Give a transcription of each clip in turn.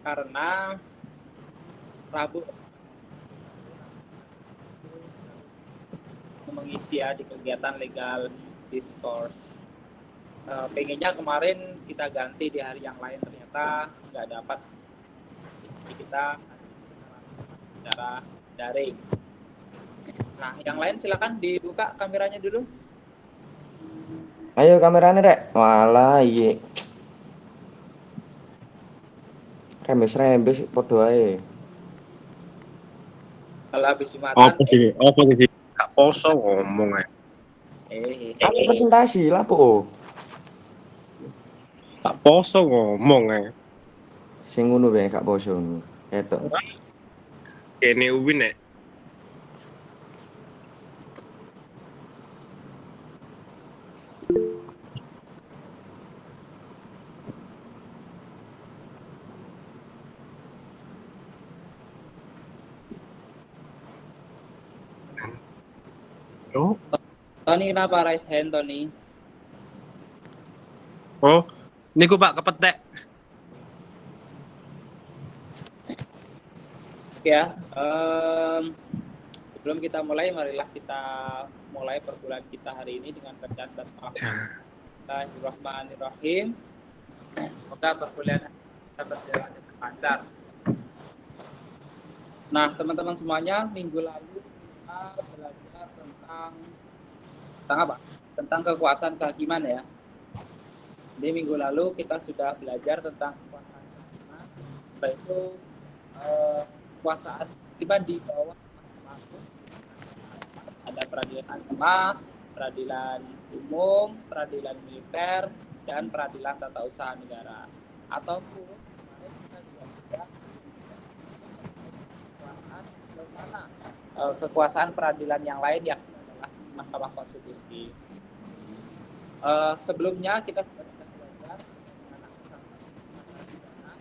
karena Rabu mengisi ya di kegiatan legal discourse. Pengennya kemarin kita ganti di hari yang lain, ternyata nggak dapat. Jadi kita secara daring. Nah, yang lain silakan dibuka kameranya dulu. Ayo kameranya rek. Walah iya. Rembes podo ae. Kalau habis Jumatan Apa sih? Gak poso ngomong ae. Apa presentasi lah po? Tak poso ngomong ae. Sing ngono wae gak poso ngono. Etok. Kene Uwin nek. Oh, Tony kenapa raise hand Tony? oh, niku Pak kepetek. Ya, sebelum kita mulai, marilah kita mulai perkuliahan kita hari ini dengan bacaan basmalah. Bismillahirrahmanirrahim. Semoga perkuliahan kita berjalan dengan lancar. Nah, teman-teman semuanya, minggu lalu kita belajar tentang apa? Tentang kekuasaan kehakiman ya. Di minggu lalu kita sudah belajar tentang kekuasaan kehakiman, yaitu kekuasaan tiba di bawah mahkamah agung. Ada peradilan agama, peradilan umum, peradilan militer, dan peradilan tata usaha negara. Ataupun kemarin kita juga sudah kekuasaan peradilan yang lain yang adalah Mahkamah Konstitusi. Sebelumnya kita sudah belajar mengenai asas pidana.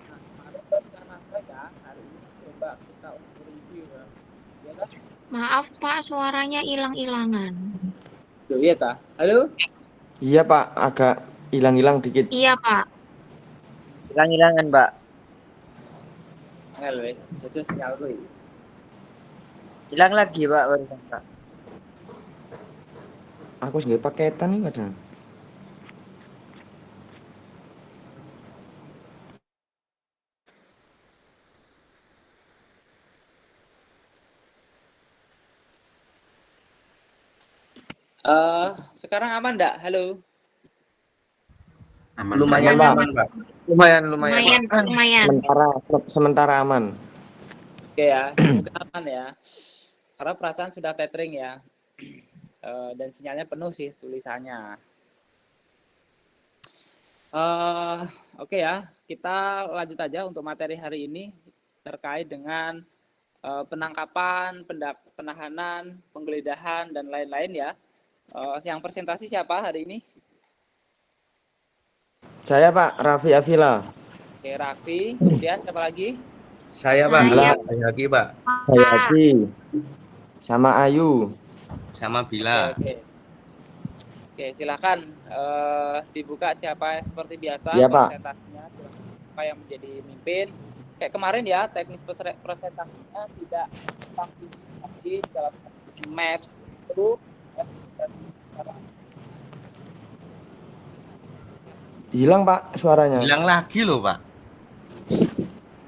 Nah, kemarin rencana saya hari ini coba kita review ya. Maaf Pak, suaranya hilang-hilangan. Tuh, iya ta? Halo? Iya Pak, agak hilang-hilang dikit. Iya Pak. Hilang-hilangan Pak. Angel wes, itu sinyal gue. Hilang lagi Pak barusan Pak. Aku sing paketan nih kadang. Sekarang aman enggak? Halo? Aman. Lumayan Pak. aman Pak. Lumayan. Sementara aman. Oke ya, semoga aman ya. Karena perasaan sudah tethering ya. Dan sinyalnya penuh sih tulisannya. Oke ya, kita lanjut aja untuk materi hari ini terkait dengan penangkapan, penahanan, penggeledahan, dan lain-lain ya. Yang presentasi siapa hari ini? Saya Pak, Raffi Afila. Oke, Raffi. Kemudian siapa lagi? Saya Pak. Saya. Lagi Pak. Saya Aki. Sama Ayu. Sama Bila. Oke, silakan dibuka siapa seperti biasa ya, presentasinya. Silakan siapa yang menjadi mimpin. Kayak kemarin ya, teknis presentasinya tidak tapi dalam maps itu Hilang Pak suaranya. Hilang lagi loh Pak.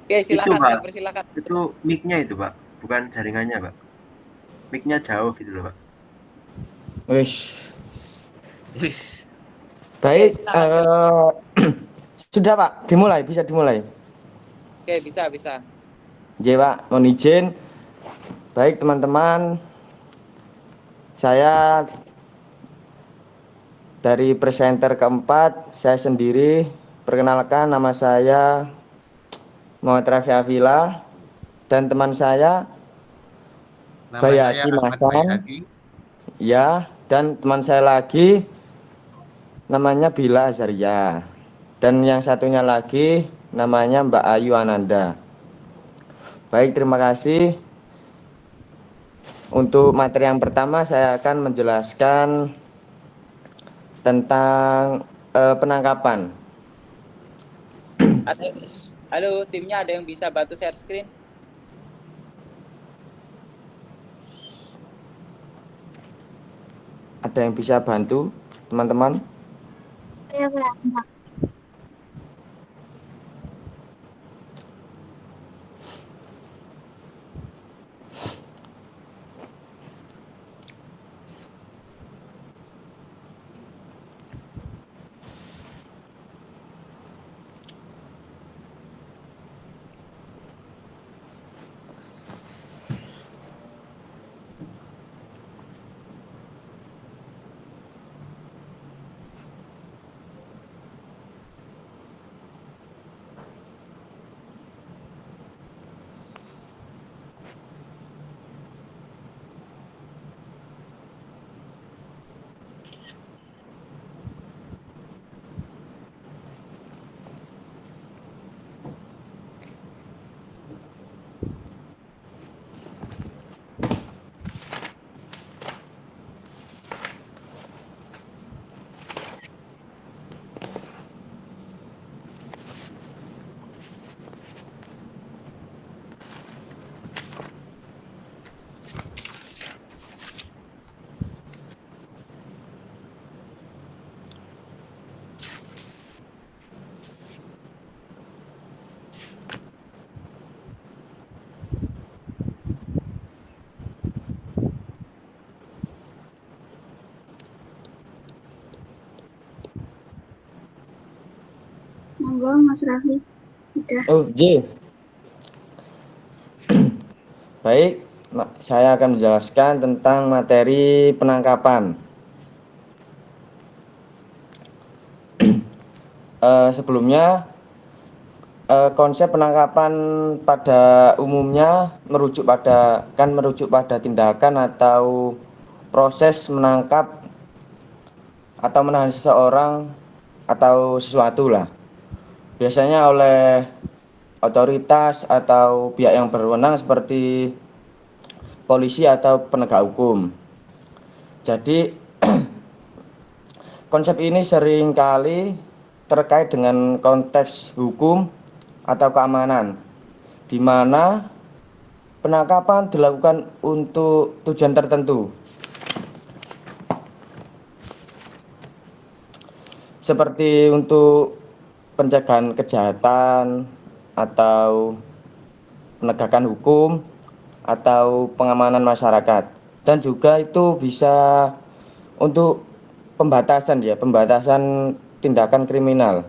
Oke, silakan, Itu, Pak. saya persilakan. Itu mic-nya itu Pak, bukan jaringannya Pak. Mic-nya jauh gitu loh Pak. Wis. Baik, Oke, sudah Pak, bisa dimulai. Oke, bisa. Ya Pak, mohon izin. Baik teman-teman, saya dari presenter keempat, saya sendiri. Perkenalkan, nama saya Muhammad Raffi Afila dan teman saya Bayati Masan. Ya, dan teman saya lagi namanya Bila Azaria. Dan yang satunya lagi namanya Mbak Ayu Ananda. Baik, terima kasih. Untuk materi yang pertama saya akan menjelaskan tentang penangkapan. Halo, timnya ada yang bisa bantu share screen? Ada yang bisa bantu, teman-teman? Iya, saya bisa. Monggo Mas Raffi. Sudah. Oh, J. Baik, saya akan menjelaskan tentang materi penangkapan. Sebelumnya, konsep penangkapan pada umumnya merujuk pada tindakan atau proses menangkap atau menahan seseorang atau sesuatu lah. Biasanya oleh otoritas atau pihak yang berwenang seperti polisi atau penegak hukum. Jadi konsep ini seringkali terkait dengan konteks hukum atau keamanan, di mana penangkapan dilakukan untuk tujuan tertentu, seperti untuk pencegahan kejahatan atau penegakan hukum atau pengamanan masyarakat, dan juga itu bisa untuk pembatasan tindakan kriminal.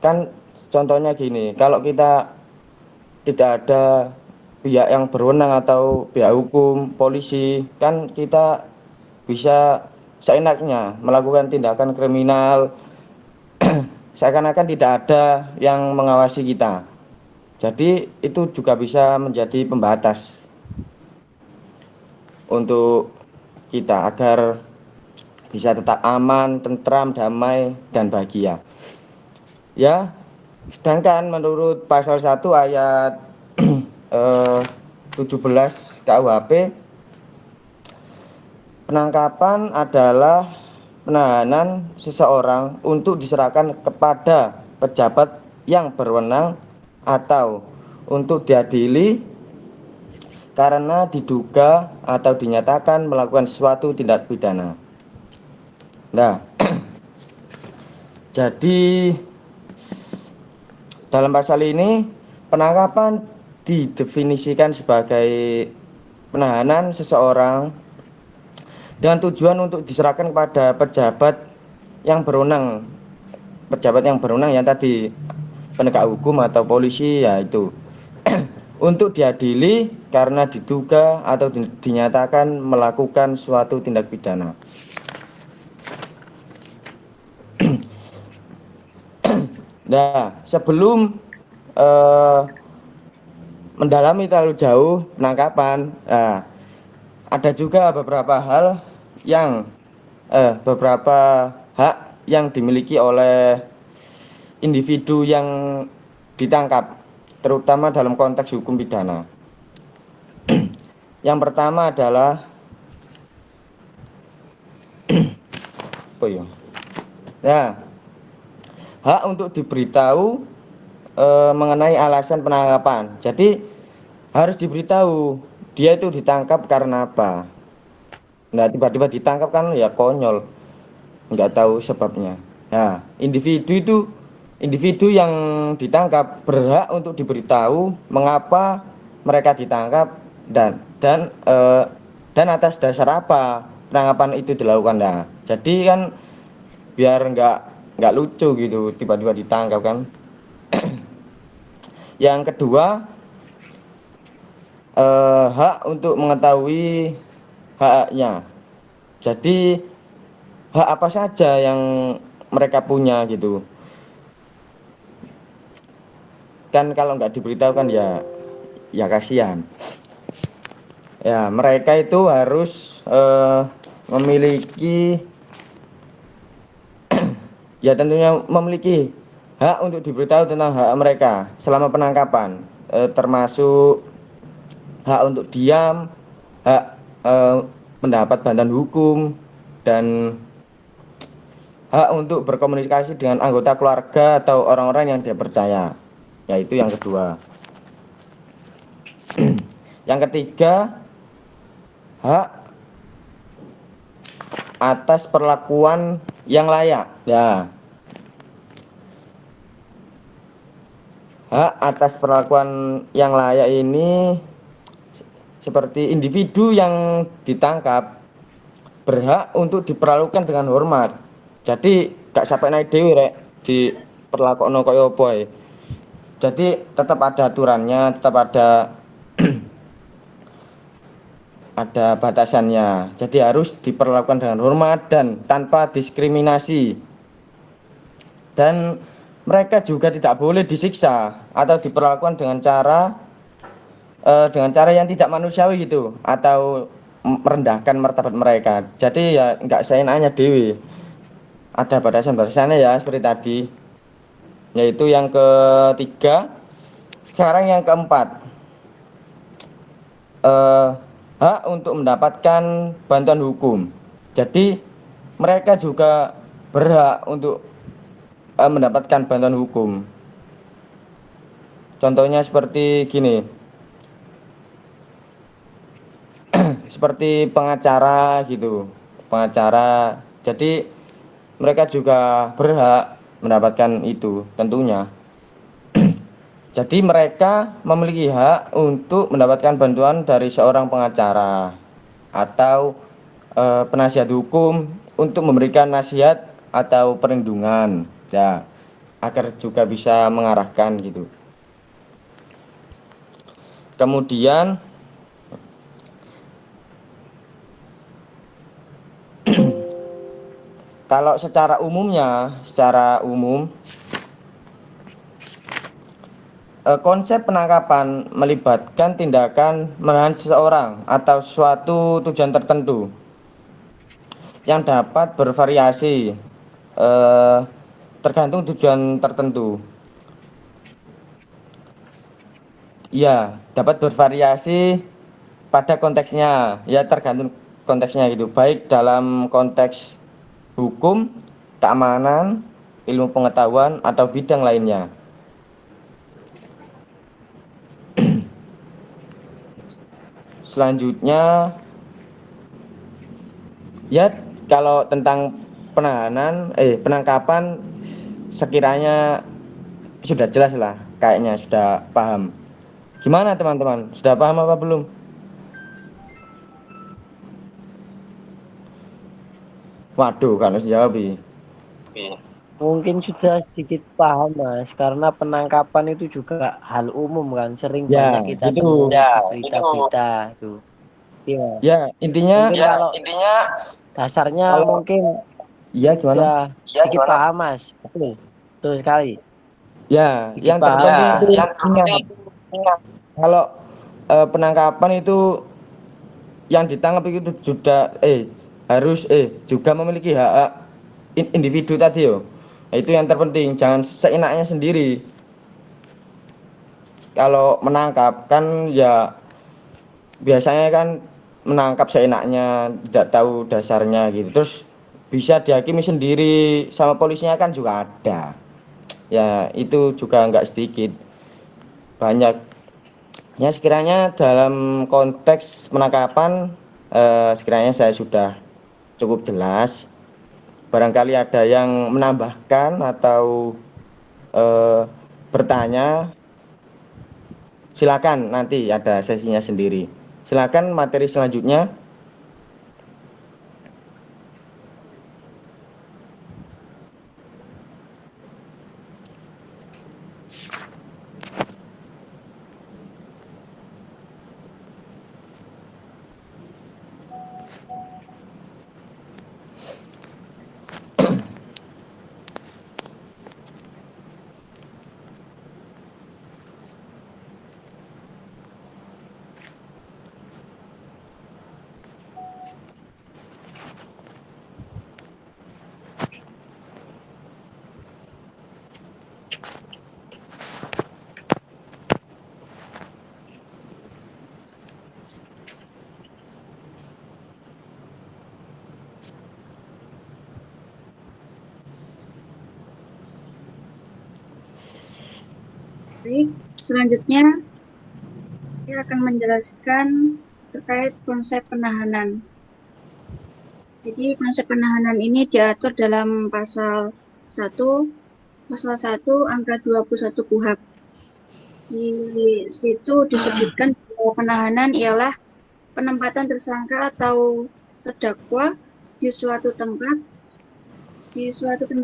Kan contohnya gini, kalau kita tidak ada pihak yang berwenang atau pihak hukum, polisi, kan kita bisa seenaknya melakukan tindakan kriminal seakan-akan tidak ada yang mengawasi kita. Jadi itu juga bisa menjadi pembatas untuk kita agar bisa tetap aman, tentram, damai, dan bahagia. Ya, sedangkan menurut pasal 1 ayat 17 KUHP, penangkapan adalah penahanan seseorang untuk diserahkan kepada pejabat yang berwenang atau untuk diadili karena diduga atau dinyatakan melakukan suatu tindak pidana. Nah, jadi dalam pasal ini penangkapan didefinisikan sebagai penahanan seseorang dengan tujuan untuk diserahkan kepada pejabat yang berwenang yang tadi penegak hukum atau polisi, yaitu untuk diadili karena diduga atau dinyatakan melakukan suatu tindak pidana. Nah, sebelum mendalami terlalu jauh penangkapan, ada juga beberapa hak yang dimiliki oleh individu yang ditangkap, terutama dalam konteks hukum pidana. Yang pertama adalah hak untuk diberitahu mengenai alasan penangkapan. Jadi harus diberitahu dia itu ditangkap karena apa. Nah, tiba-tiba ditangkap kan ya konyol, nggak tahu sebabnya. Nah, individu yang ditangkap berhak untuk diberitahu mengapa mereka ditangkap dan atas dasar apa penangkapan itu dilakukan. Nah, jadi kan biar nggak lucu gitu tiba-tiba ditangkap kan. Yang kedua, hak untuk mengetahui haknya. Jadi hak apa saja yang mereka punya gitu. Kan kalau nggak diberitahu kan ya kasihan. Ya, mereka itu harus memiliki ya tentunya memiliki hak untuk diberitahu tentang hak mereka selama penangkapan, termasuk hak untuk diam, hak mendapat bantuan hukum, dan hak untuk berkomunikasi dengan anggota keluarga atau orang-orang yang dia percaya. Yaitu yang kedua. Yang ketiga, hak atas perlakuan yang layak. Ya. Hak atas perlakuan yang layak ini seperti individu yang ditangkap berhak untuk diperlakukan dengan hormat. Jadi gak sampai naik dewi rek diperlakukan kaya apa ae. Jadi tetap ada aturannya, tetap ada ada batasannya. Jadi harus diperlakukan dengan hormat dan tanpa diskriminasi. Dan mereka juga tidak boleh disiksa atau diperlakukan dengan cara yang tidak manusiawi gitu, atau merendahkan martabat mereka. Jadi ya nggak seenaknya dewi. Ada batasan-batasannya ya seperti tadi. Yaitu yang ketiga. Sekarang yang keempat, hak untuk mendapatkan bantuan hukum. Jadi mereka juga berhak untuk mendapatkan bantuan hukum. Contohnya seperti gini, seperti pengacara gitu, pengacara. Jadi mereka juga berhak mendapatkan itu tentunya. Jadi mereka memiliki hak untuk mendapatkan bantuan dari seorang pengacara atau penasihat hukum untuk memberikan nasihat atau perlindungan, ya, agar juga bisa mengarahkan gitu. Kemudian kalau secara umum konsep penangkapan melibatkan tindakan menahan seseorang atau suatu tujuan tertentu yang dapat bervariasi tergantung tujuan tertentu. Ya, dapat bervariasi pada konteksnya, ya tergantung konteksnya gitu, baik dalam konteks hukum, keamanan, ilmu pengetahuan, atau bidang lainnya. Selanjutnya, ya kalau tentang penangkapan sekiranya sudah jelas lah, kayaknya sudah paham. Gimana teman-teman, sudah paham apa belum? Waduh, kan harus jawab. Mungkin sudah sedikit paham Mas, karena penangkapan itu juga hal umum kan, sering Ya, banyak kita itu. temui Ya, di berita-berita itu. Iya. Ya, intinya Mungkin kalau dasarnya kalau- mungkin ya gimana? sudah sedikit paham Mas. Betul sekali. Ya, Sedikit yang paham. terpenting itu ingat, kalau penangkapan itu yang ditangkap itu sudah harus juga memiliki hak individu tadi yo. Itu yang terpenting, jangan seenaknya sendiri. Kalau menangkap kan ya biasanya kan menangkap seenaknya, tidak tahu dasarnya gitu. Terus bisa dihakimi sendiri sama polisinya kan juga ada. ya itu juga nggak sedikit, banyak. Ya sekiranya dalam konteks penangkapan sekiranya saya sudah cukup jelas. Barangkali ada yang menambahkan atau bertanya, silakan, nanti ada sesinya sendiri. Silakan materi selanjutnya. Baik, selanjutnya saya akan menjelaskan terkait konsep penahanan. Jadi konsep penahanan ini diatur dalam pasal 1 angka 21 KUHP. Di situ disebutkan bahwa penahanan ialah penempatan tersangka atau terdakwa di suatu tempat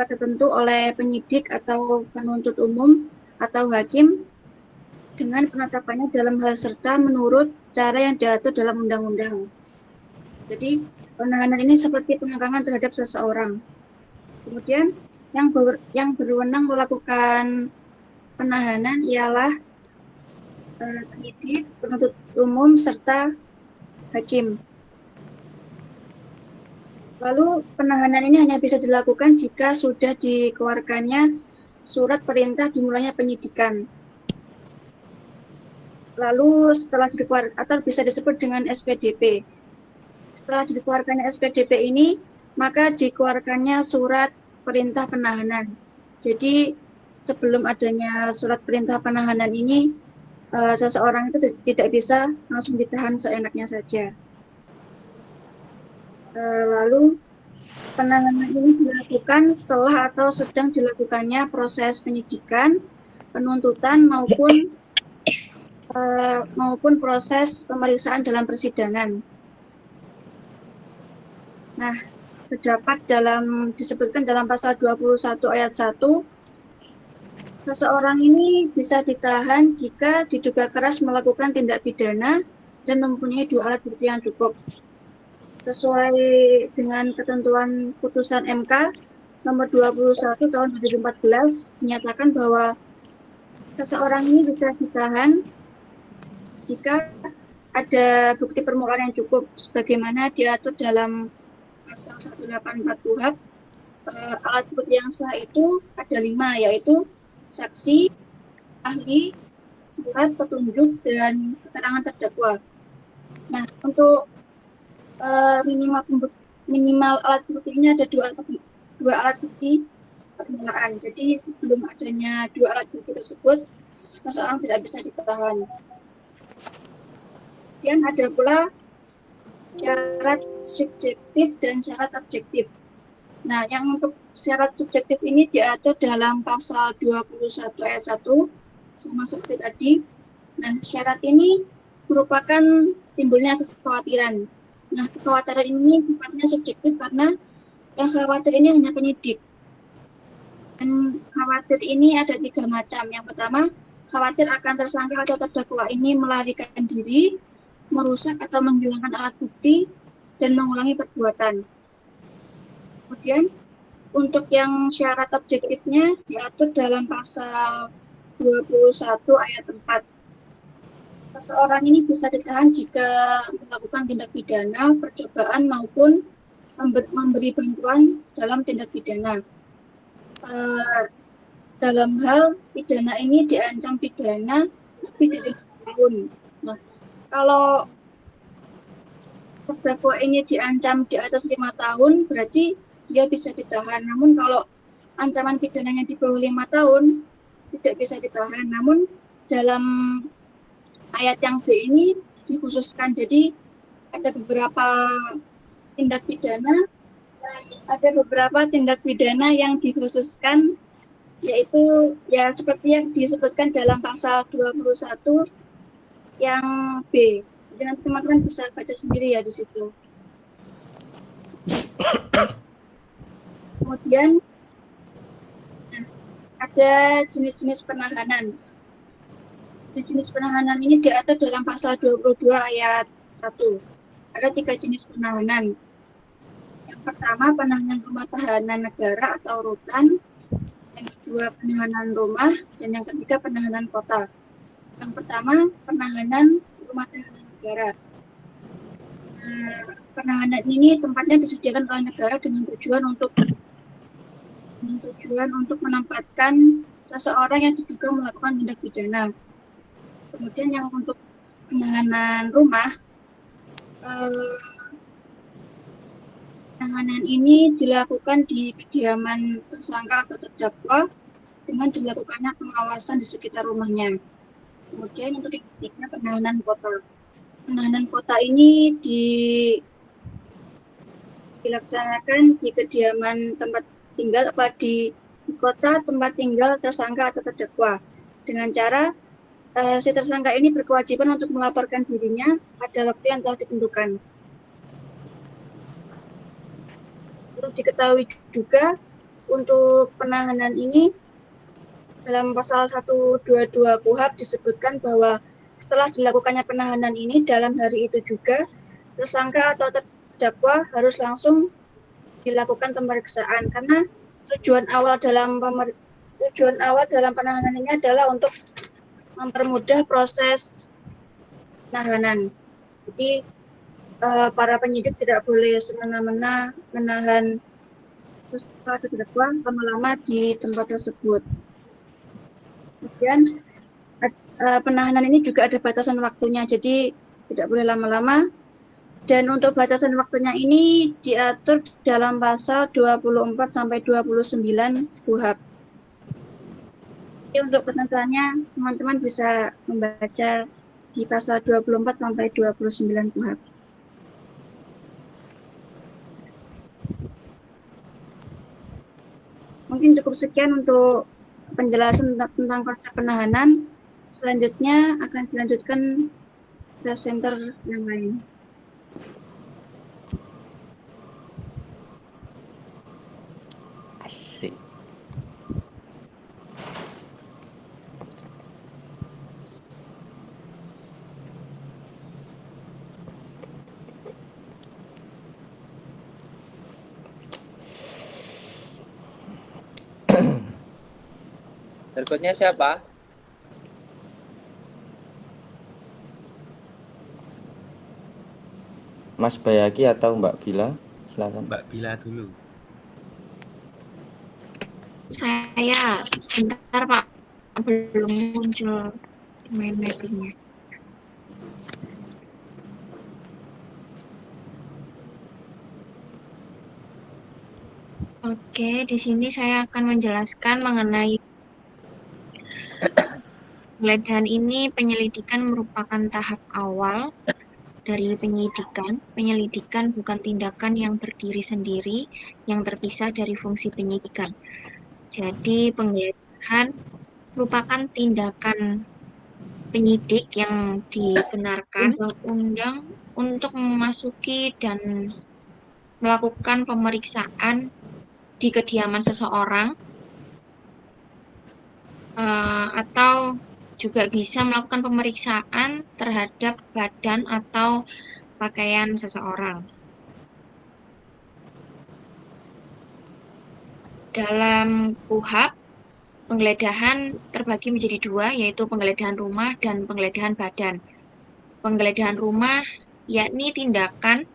tertentu oleh penyidik atau penuntut umum atau hakim dengan penetapannya dalam hal serta menurut cara yang diatur dalam undang-undang. Jadi penahanan ini seperti pengekangan terhadap seseorang. Kemudian yang berwenang melakukan penahanan ialah penyidik, penuntut umum serta hakim. Lalu penahanan ini hanya bisa dilakukan jika sudah dikeluarkannya surat perintah dimulainya penyidikan. Lalu setelah dikeluarkan, atau bisa disebut dengan SPDP. Setelah dikeluarkannya SPDP ini, maka dikeluarkannya surat perintah penahanan. Jadi sebelum adanya surat perintah penahanan ini, seseorang itu tidak bisa langsung ditahan seenaknya saja. Lalu penahanan ini dilakukan setelah atau sedang dilakukannya proses penyidikan, penuntutan maupun proses pemeriksaan dalam persidangan. Nah, disebutkan dalam pasal 21 ayat 1, seseorang ini bisa ditahan jika diduga keras melakukan tindak pidana dan mempunyai 2 alat bukti yang cukup. Sesuai dengan ketentuan putusan MK nomor 21 tahun 2014 dinyatakan bahwa seseorang ini bisa ditahan jika ada bukti permulaan yang cukup sebagaimana diatur dalam pasal 184 KUHP. Alat bukti yang sah itu ada 5, yaitu saksi, ahli, surat petunjuk, dan keterangan terdakwa. Nah, untuk minimal alat bukti ini ada 2 alat bukti permulaan. Jadi sebelum adanya 2 alat bukti tersebut, seseorang tidak bisa ditahan. Kemudian ada pula syarat subjektif dan syarat objektif. Nah, yang untuk syarat subjektif ini diatur dalam pasal 21 ayat 1 sama seperti tadi. Nah, syarat ini merupakan timbulnya kekhawatiran. Nah, kekhawatiran ini sifatnya subjektif karena yang khawatir ini hanya penyidik. Dan khawatir ini ada 3 macam. Yang pertama, khawatir akan tersangka atau terdakwa ini melarikan diri, merusak atau menghilangkan alat bukti, dan mengulangi perbuatan. Kemudian, untuk yang syarat objektifnya diatur dalam pasal 21 ayat 4. Seseorang ini bisa ditahan jika melakukan tindak pidana, percobaan, maupun memberi bantuan dalam tindak pidana. Dalam hal pidana ini diancam pidana lebih dari 5 tahun. Nah, kalau terdakwa ini diancam di atas 5 tahun, berarti dia bisa ditahan. Namun kalau ancaman pidananya di bawah 5 tahun tidak bisa ditahan. Namun dalam ayat yang B ini dikhususkan, jadi ada beberapa tindak pidana yang dikhususkan, yaitu ya seperti yang disebutkan dalam pasal 21 yang B. Jadi nanti teman-teman bisa baca sendiri ya di situ. Kemudian ada jenis-jenis penahanan. Jenis penahanan ini diatur dalam pasal 22 ayat 1. Ada 3 jenis penahanan. Yang pertama, penahanan rumah tahanan negara atau rutan. Yang kedua, penahanan rumah. Dan yang ketiga, penahanan kota. Yang pertama, penahanan rumah tahanan negara. Penahanan ini tempatnya disediakan oleh negara dengan tujuan untuk menempatkan seseorang yang diduga melakukan tindak pidana. Kemudian yang untuk penahanan rumah, penahanan ini dilakukan di kediaman tersangka atau terdakwa dengan dilakukannya pengawasan di sekitar rumahnya. Kemudian untuk yang ketiga, penahanan kota. Penahanan kota ini dilaksanakan di kediaman tempat tinggal di kota tempat tinggal tersangka atau terdakwa dengan cara si tersangka ini berkewajiban untuk melaporkan dirinya pada waktu yang telah ditentukan. Perlu diketahui juga untuk penahanan ini dalam pasal 122 KUHP disebutkan bahwa setelah dilakukannya penahanan ini dalam hari itu juga tersangka atau terdakwa harus langsung dilakukan pemeriksaan, karena tujuan awal dalam penahanan ini adalah untuk mempermudah proses penahanan. Jadi para penyidik tidak boleh semena-mena menahan tersangka atau terdakwa lama-lama di tempat tersebut. Kemudian penahanan ini juga ada batasan waktunya, jadi tidak boleh lama-lama. Dan untuk batasan waktunya ini diatur dalam pasal 24 sampai 29 KUHP. Jadi untuk ketentuannya teman-teman bisa membaca di pasal 24 sampai 29 KUHP. Mungkin cukup sekian untuk penjelasan tentang konsep penahanan. Selanjutnya akan dilanjutkan presenter yang lain. Asik. Berikutnya siapa? Mas Bayaki atau Mbak Bila? Silakan. Mbak Bila dulu. Saya, bentar Pak, belum muncul main mappingnya. Oke, di sini saya akan menjelaskan mengenai penggeledahan ini. Penyelidikan merupakan tahap awal dari penyidikan. Penyelidikan bukan tindakan yang berdiri sendiri, yang terpisah dari fungsi penyidikan. Jadi penggeledahan merupakan tindakan penyidik yang dibenarkan undang untuk memasuki dan melakukan pemeriksaan di kediaman seseorang, atau juga bisa melakukan pemeriksaan terhadap badan atau pakaian seseorang. Dalam KUHP, penggeledahan terbagi menjadi dua, yaitu penggeledahan rumah dan penggeledahan badan. Penggeledahan rumah yakni tindakan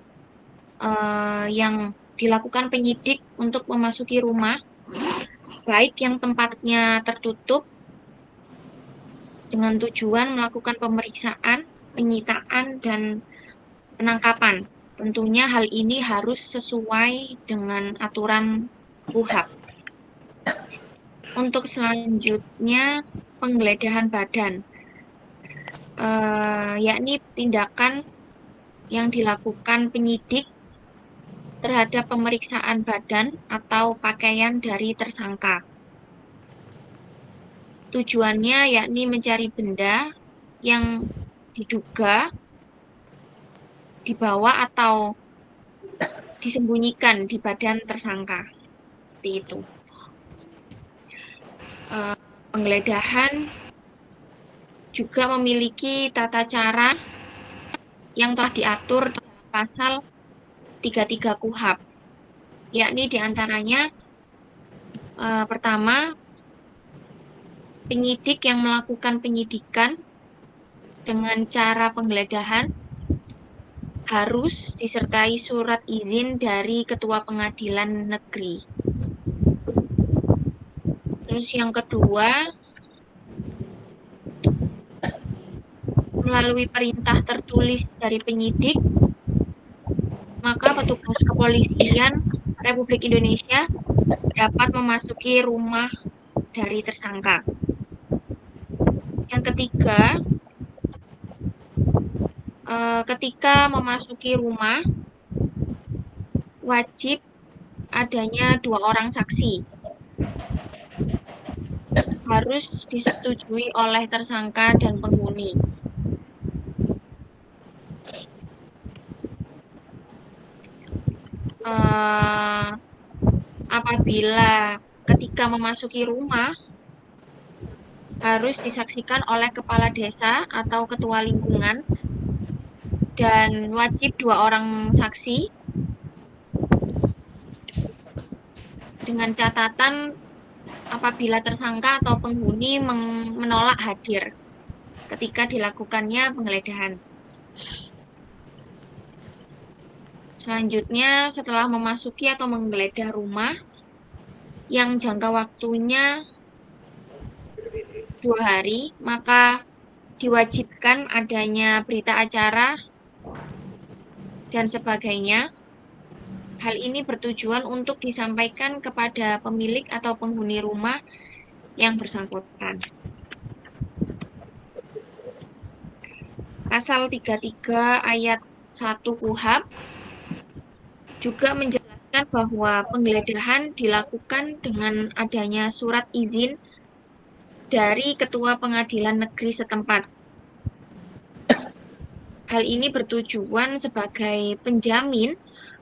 yang dilakukan penyidik untuk memasuki rumah, baik yang tempatnya tertutup, dengan tujuan melakukan pemeriksaan, penyitaan, dan penangkapan. Tentunya hal ini harus sesuai dengan aturan KUHP. Untuk selanjutnya penggeledahan badan, yakni tindakan yang dilakukan penyidik terhadap pemeriksaan badan atau pakaian dari tersangka. Tujuannya yakni mencari benda yang diduga dibawa atau disembunyikan di badan tersangka. Seperti itu. Penggeledahan juga memiliki tata cara yang telah diatur dalam pasal 33 KUHP, yakni diantaranya pertama, penyidik yang melakukan penyidikan dengan cara penggeledahan harus disertai surat izin dari Ketua Pengadilan Negeri. Terus yang kedua, melalui perintah tertulis dari penyidik, maka petugas kepolisian Republik Indonesia dapat memasuki rumah dari tersangka. Yang ketiga, ketika memasuki rumah, wajib adanya 2 orang saksi. Harus disetujui oleh tersangka dan penghuni. Apabila ketika memasuki rumah, harus disaksikan oleh kepala desa atau ketua lingkungan, dan wajib 2 orang saksi, dengan catatan apabila tersangka atau penghuni menolak hadir ketika dilakukannya penggeledahan. Selanjutnya, setelah memasuki atau menggeledah rumah yang jangka waktunya 2 hari, maka diwajibkan adanya berita acara dan sebagainya. Hal ini bertujuan untuk disampaikan kepada pemilik atau penghuni rumah yang bersangkutan. Pasal 33 ayat 1 KUHP juga menjelaskan bahwa penggeledahan dilakukan dengan adanya surat izin dari Ketua Pengadilan Negeri setempat. Hal ini bertujuan sebagai penjamin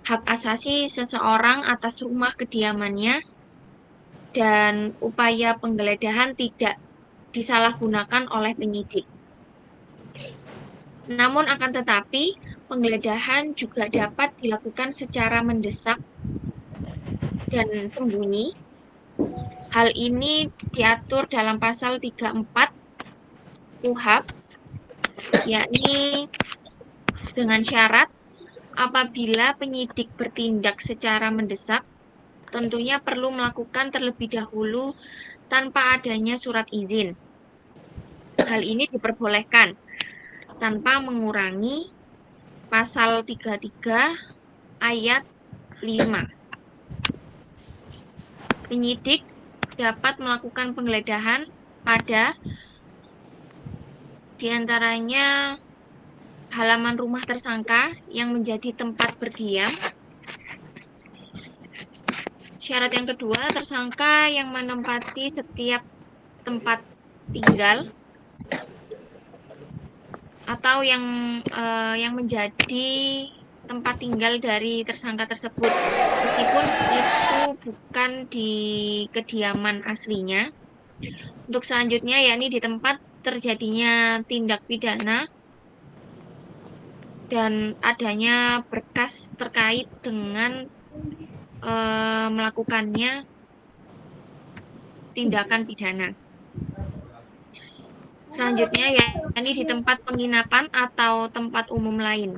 hak asasi seseorang atas rumah kediamannya dan upaya penggeledahan tidak disalahgunakan oleh penyidik. Namun akan tetapi, penggeledahan juga dapat dilakukan secara mendesak dan sembunyi. Hal ini diatur dalam pasal 34 KUHP, yakni dengan syarat apabila penyidik bertindak secara mendesak, tentunya perlu melakukan terlebih dahulu tanpa adanya surat izin. Hal ini diperbolehkan tanpa mengurangi pasal 33 ayat 5. Penyidik dapat melakukan penggeledahan pada diantaranya halaman rumah tersangka yang menjadi tempat berdiam. Syarat yang kedua, tersangka yang menempati setiap tempat tinggal atau yang menjadi tempat tinggal dari tersangka tersebut, meskipun itu bukan di kediaman aslinya. Untuk selanjutnya, yakni di tempat terjadinya tindak pidana dan adanya berkas terkait dengan melakukannya tindakan pidana. Selanjutnya, yakni di tempat penginapan atau tempat umum lain.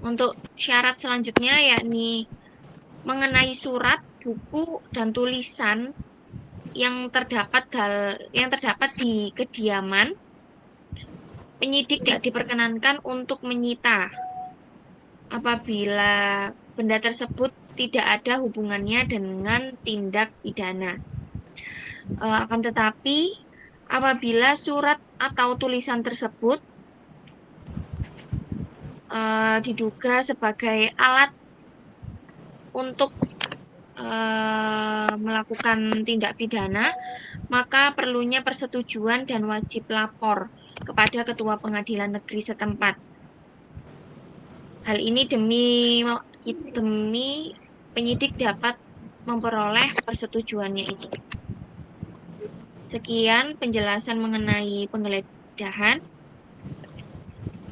Untuk syarat selanjutnya, yakni mengenai surat, buku, dan tulisan yang terdapat di kediaman, penyidik tidak diperkenankan untuk menyita apabila benda tersebut tidak ada hubungannya dengan tindak pidana. Akan tetapi, apabila surat atau tulisan tersebut diduga sebagai alat untuk melakukan tindak pidana, maka perlunya persetujuan dan wajib lapor kepada Ketua Pengadilan Negeri setempat. Hal ini demi penyidik dapat memperoleh persetujuannya itu. Sekian penjelasan mengenai penggeledahan.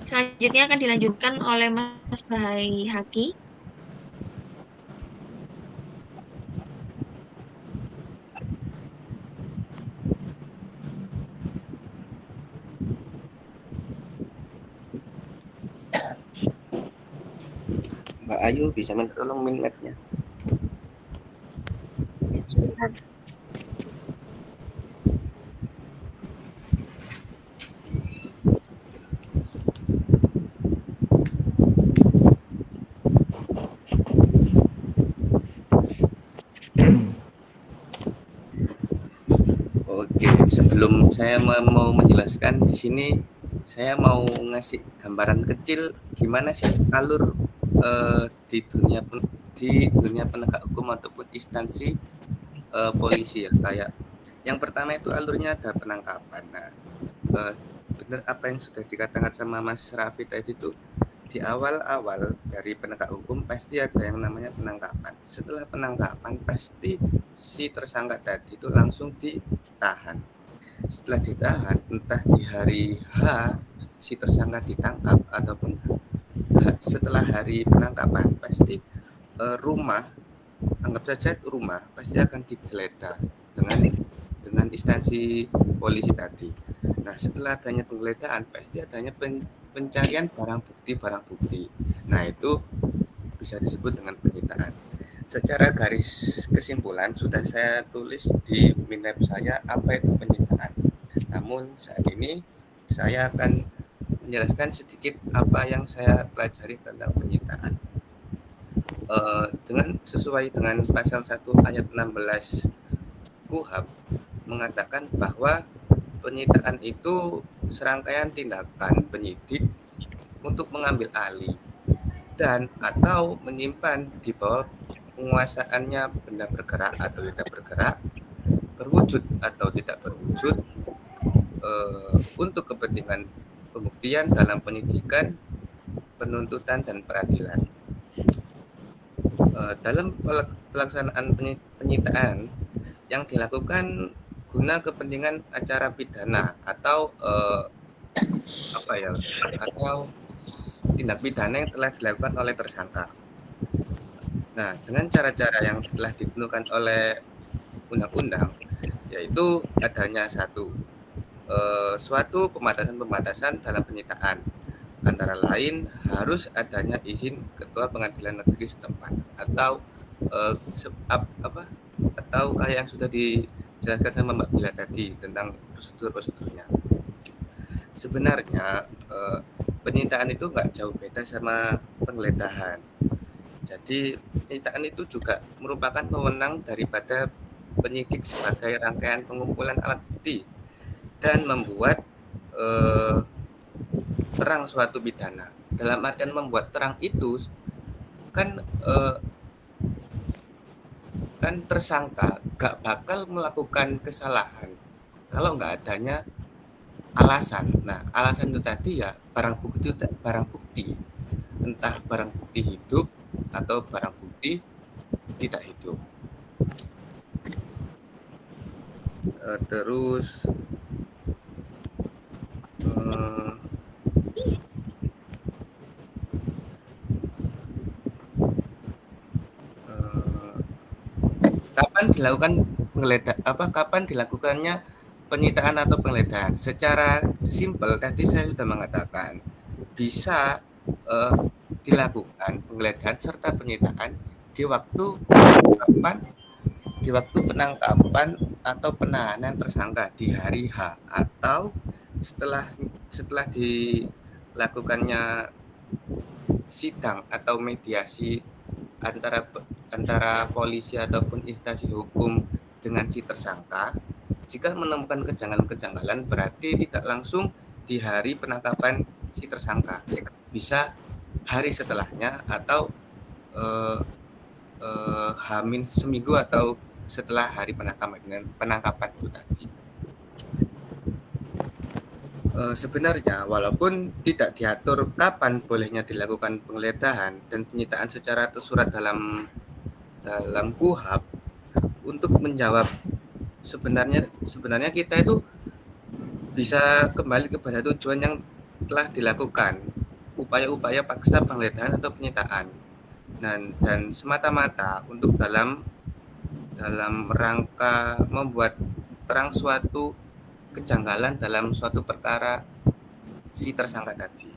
Selanjutnya akan dilanjutkan oleh Mas Bahai Haki. Mbak Ayu bisa minta tolong minatnya. Sebentar. Oke, sebelum saya mau menjelaskan di sini, saya mau ngasih gambaran kecil gimana sih alur di dunia penegak hukum ataupun instansi polisi ya. Kayak yang pertama itu alurnya ada penangkapan. Nah, benar apa yang sudah dikatakan sama Mas Raffi tadi itu, di awal-awal dari penegak hukum pasti ada yang namanya penangkapan. Setelah penangkapan pasti si tersangka tadi itu langsung ditahan. Setelah ditahan, entah di hari H si tersangka ditangkap ataupun setelah hari penangkapan pasti rumah, anggap saja rumah pasti akan digeledah dengan instansi polisi tadi. Nah, setelah adanya penggeledahan pasti adanya pencarian barang bukti. Nah, itu bisa disebut dengan penyitaan. Secara garis kesimpulan sudah saya tulis di minlab saya apa itu penyitaan. Namun saat ini saya akan menjelaskan sedikit apa yang saya pelajari tentang penyitaan. Sesuai dengan pasal 1 ayat 16 KUHP mengatakan bahwa penyitaan itu serangkaian tindakan penyidik untuk mengambil alih dan atau menyimpan di bawah penguasaannya benda bergerak atau tidak bergerak, berwujud atau tidak berwujud, untuk kepentingan pembuktian dalam penyidikan, penuntutan, dan peradilan. Dalam pelaksanaan penyitaan yang dilakukan guna kepentingan acara pidana atau atau tindak pidana yang telah dilakukan oleh tersangka. Nah, dengan cara-cara yang telah digunakan oleh undang-undang, yaitu adanya suatu pembatasan dalam penyitaan, antara lain harus adanya izin Ketua Pengadilan Negeri setempat atau atau kayak yang sudah dijelaskan sama Mbak Bila tadi tentang prosedurnya. Sebenarnya penyitaan itu nggak jauh beda sama penggeledahan. Jadi penyitaan itu juga merupakan wewenang daripada penyidik sebagai rangkaian pengumpulan alat bukti dan membuat terang suatu pidana. Dalam artian membuat terang itu kan tersangka gak bakal melakukan kesalahan kalau nggak adanya alasan. Nah, alasan itu tadi ya barang bukti, entah barang bukti hidup atau barang bukti tidak hidup. Terus kapan dilakukannya penyitaan atau penggeledahan? Secara simpel tadi saya sudah mengatakan bisa dilakukan penggeledahan serta penyitaan di waktu penangkapan atau penahanan tersangka di hari H atau setelah dilakukannya sidang atau mediasi antara antara polisi ataupun instansi hukum dengan si tersangka. Jika menemukan kejanggalan-kejanggalan, berarti tidak langsung di hari penangkapan si tersangka, bisa hari setelahnya atau hamin seminggu atau setelah hari penangkapan itu tadi. Sebenarnya walaupun tidak diatur kapan bolehnya dilakukan penggeledahan dan penyitaan secara tersurat dalam KUHP, untuk menjawab sebenarnya kita itu bisa kembali kepada tujuan yang telah dilakukan, upaya-upaya paksa penggeledahan atau penyitaan, dan semata-mata untuk dalam rangka membuat terang suatu kejanggalan dalam suatu perkara si tersangka tadi.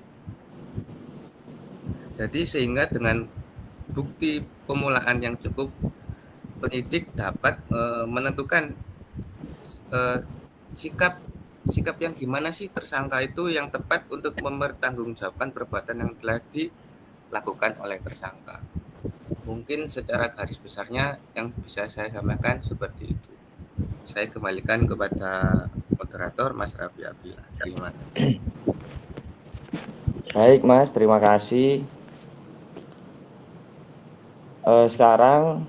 Jadi sehingga dengan bukti pemulaan yang cukup, penyidik dapat menentukan sikap yang gimana sih tersangka itu yang tepat untuk mempertanggungjawabkan perbuatan yang telah dilakukan oleh tersangka. Mungkin secara garis besarnya yang bisa saya sampaikan seperti itu. Saya kembalikan kepada moderator Mas Raffi Afila. Terima kasih. Baik Mas, terima kasih. Sekarang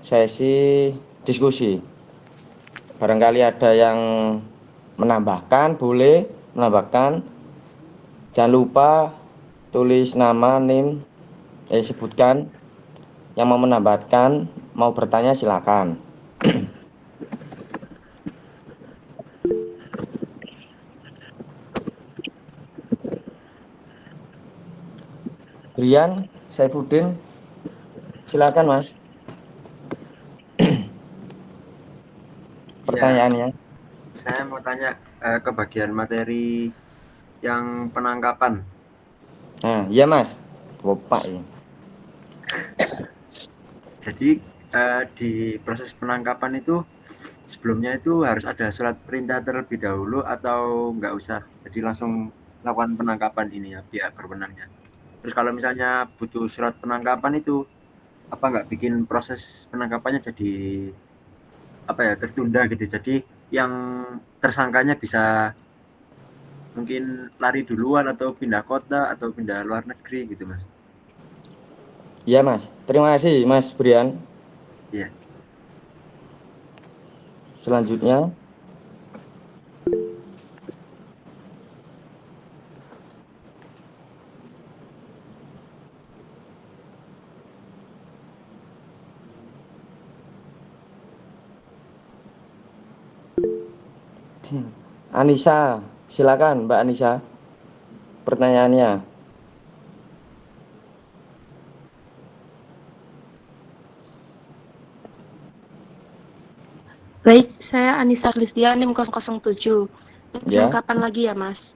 sesi diskusi. Barangkali ada yang menambahkan, boleh menambahkan. Jangan lupa tulis nama, NIM, sebutkan. Yang mau menambahkan, mau bertanya silakan. Brian Saifuddin, silakan Mas. Pertanyaannya. Saya mau tanya ke bagian materi yang penangkapan. Nah, iya Mas. Bapak ya. Jadi di proses penangkapan itu sebelumnya itu harus ada surat perintah terlebih dahulu atau nggak usah? Jadi langsung lakukan penangkapan ini ya pihak berwenangnya. Terus kalau misalnya butuh surat penangkapan itu apa nggak bikin proses penangkapannya jadi tertunda gitu. Jadi yang tersangkanya bisa mungkin lari duluan atau pindah kota atau pindah luar negeri gitu Mas. Iya Mas. Terima kasih Mas Brian. Iya. Selanjutnya. Anissa, silakan Mbak Anissa. Pertanyaannya. Baik, saya Anissa Listia, NIM 007. Ya. Penangkapan lagi ya, Mas.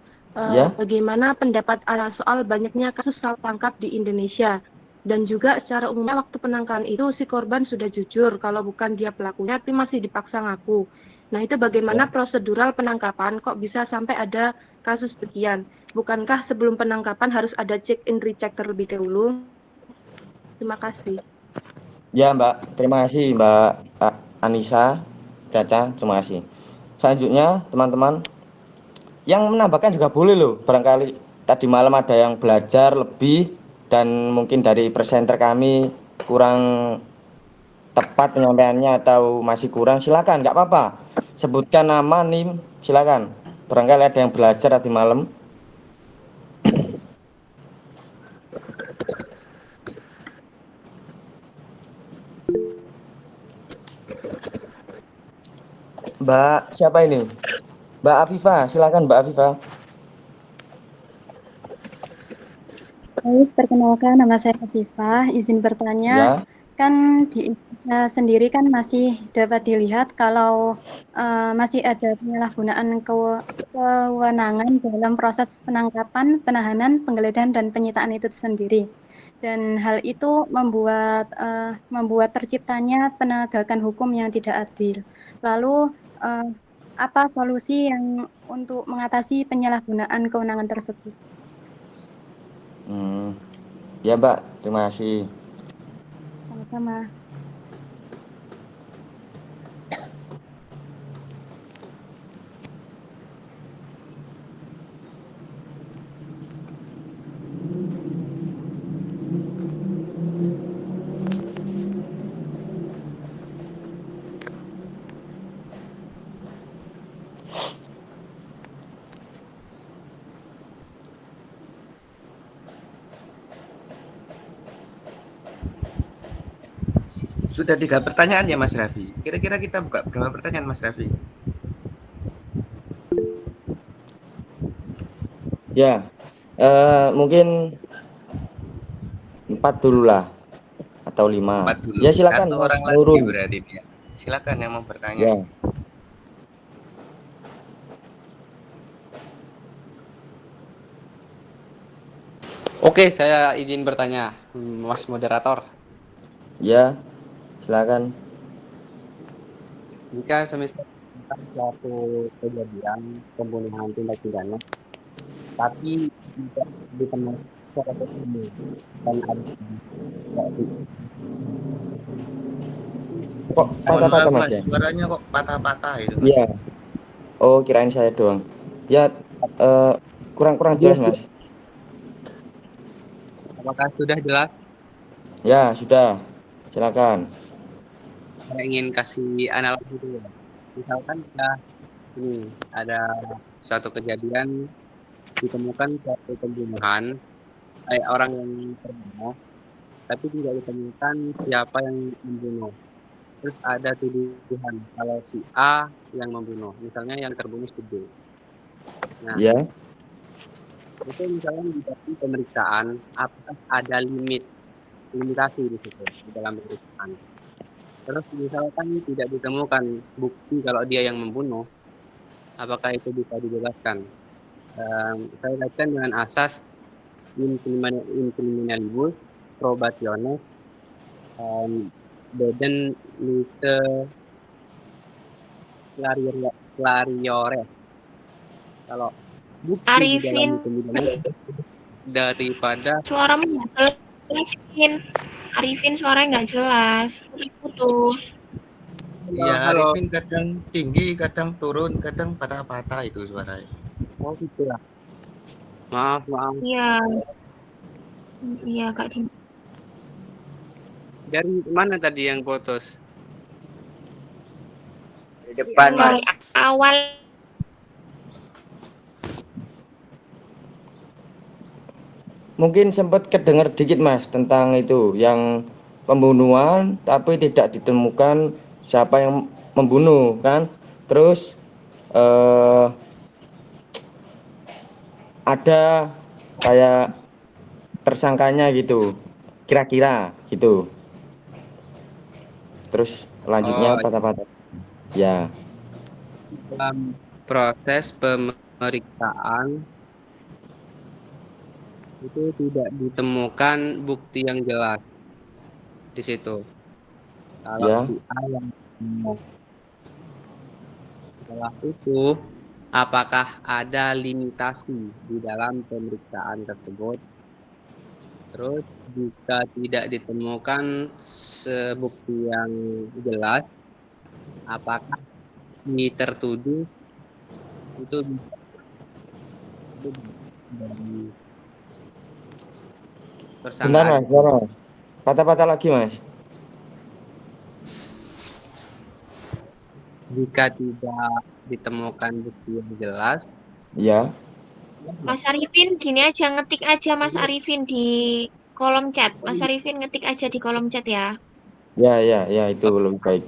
Ya. Bagaimana pendapat Anda soal banyaknya kasus salah tangkap di Indonesia? Dan juga secara umumnya waktu penangkapan itu si korban sudah jujur kalau bukan dia pelakunya, tapi masih dipaksa ngaku. Nah, itu bagaimana prosedural penangkapan kok bisa sampai ada kasus sekian? Bukankah sebelum penangkapan harus ada check and recheck terlebih dahulu? Terima kasih. Ya Mbak, terima kasih Mbak Anissa, Caca, terima kasih. Selanjutnya teman-teman, yang menambahkan juga boleh loh. Barangkali tadi malam ada yang belajar lebih dan mungkin dari presenter kami kurang tepat penyampaiannya atau masih kurang, silakan, nggak apa-apa. Sebutkan nama, NIM, silakan. Barangkali ada yang belajar tadi malam. Mbak, siapa ini? Mbak Afifah, silakan Mbak Afifah. Baik, perkenalkan nama saya Afifah. Izin bertanya, Ya. Kan di Indonesia sendiri kan masih dapat dilihat kalau masih ada penyalahgunaan kewenangan dalam proses penangkapan, penahanan, penggeledahan dan penyitaan itu sendiri. Dan hal itu membuat terciptanya penegakan hukum yang tidak adil. Lalu apa solusi yang untuk mengatasi penyalahgunaan kewenangan tersebut? Ya Mbak, terima kasih. Sama-sama. Sudah 3 pertanyaan ya Mas Raffi. Kira-kira kita buka berapa pertanyaan Mas Raffi? Ya, mungkin 4 dulu lah atau 5. 4 dulu. Ya silakan Satu Mas orang lagi Nurul. berarti ya. Silakan yang mau bertanya. Ya. Oke, saya izin bertanya, Mas Moderator. Ya, silakan. Jika semisal suatu kejadian pembunuhan tindak pidana, tapi tidak ditemukan secara terbunuh dan ada Kok Mohon patah-patah maaf Mas Mas, ya? suaranya kok patah-patah itu Mas. Iya. Oh, kirain saya doang. Ya, kurang jelas Mas. apakah sudah jelas? Ya, sudah. Silakan. Saya ingin kasih analogi dulu. Misalkan ini ada suatu kejadian ditemukan suatu pembunuhan, orang yang terbunuh, tapi tidak ditemukan siapa yang membunuh. Terus ada tuduhan kalau si A yang membunuh, misalnya yang terbunuh si B. Nah, Ya. itu misalnya di pemeriksaan, apakah ada limitasi di situ di dalam pemeriksaan. Terus misalkan tidak ditemukan bukti kalau dia yang membunuh, apakah itu bisa dijelaskan? Saya kaitkan dengan asas in criminalibus probationis dedem lite clariore. Kalau bukti di dalam Arifin, hukum pidana daripada suaramu nggak jelas, Arifin. Arifin suaranya nggak jelas, putus-putus. Iya, halo. Arifin kadang tinggi, kadang turun, kadang patah-patah itu suaranya. Oh gitu ya. Maaf. Iya, iya Kak Din. Dari mana tadi yang putus? Di depan Dari Mas. awal. Mungkin sempat kedengar dikit Mas tentang itu yang pembunuhan tapi tidak ditemukan siapa yang membunuh kan. Terus ada kayak tersangkanya gitu. Kira-kira gitu. Terus selanjutnya Oh, patah-patah. Ya. dalam proses pemeriksaan itu tidak ditemukan bukti yang jelas di situ. Kalau Ya. si A yang membunuh. Setelah itu, apakah ada limitasi di dalam pemeriksaan tersebut? Terus jika tidak ditemukan bukti yang jelas, apakah si tertuduh itu bisa dari Bentar persangkaan Mas, bentar, Mas. Patah-patah lagi Mas. jika tidak ditemukan bukti yang jelas. Ya. Mas Arifin, gini aja, ngetik aja Mas Arifin di kolom chat. Mas Arifin ngetik aja di kolom chat ya. Ya, itu lebih baik.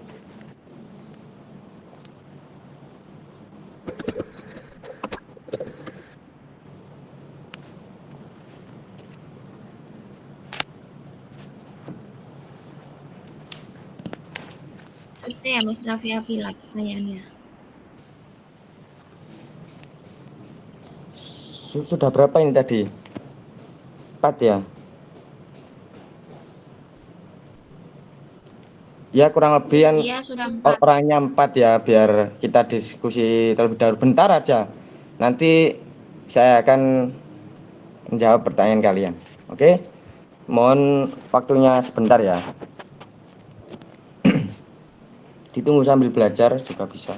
Itu ya Mas Raffi Afila pertanyaannya. Sudah berapa ini tadi? 4 ya? Ya kurang lebih kan Iya, sudah 4. orangnya 4 ya, biar kita diskusi terlebih dahulu. Bentar aja. Nanti saya akan menjawab pertanyaan kalian. Oke? Mohon waktunya sebentar ya. Ditunggu sambil belajar juga bisa.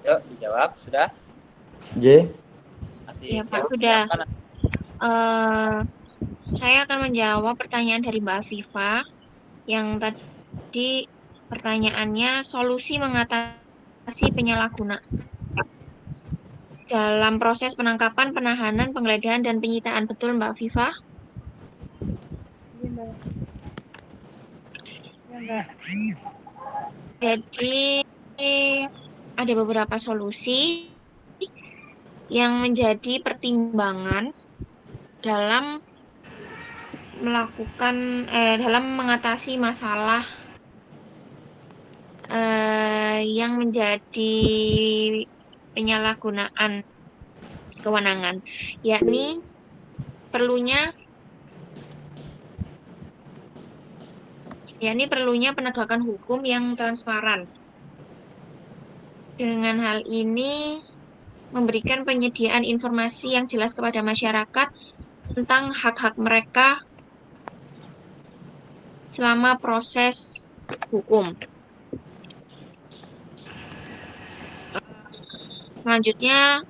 Yuk, dijawab. Sudah? J. Ya, Pak, sudah. Saya akan menjawab pertanyaan dari Mbak Afifa yang tadi pertanyaannya solusi mengatasi penyalahgunaan dalam proses penangkapan, penahanan, penggeledahan, dan penyitaan. Betul, Mbak Afifa? Iya, Mbak. Iya, Mbak. Jadi ada beberapa solusi yang menjadi pertimbangan dalam dalam mengatasi masalah yang menjadi penyalahgunaan kewenangan, yakni perlunya penegakan hukum yang transparan. Dengan hal ini memberikan penyediaan informasi yang jelas kepada masyarakat tentang hak-hak mereka selama proses hukum. Selanjutnya,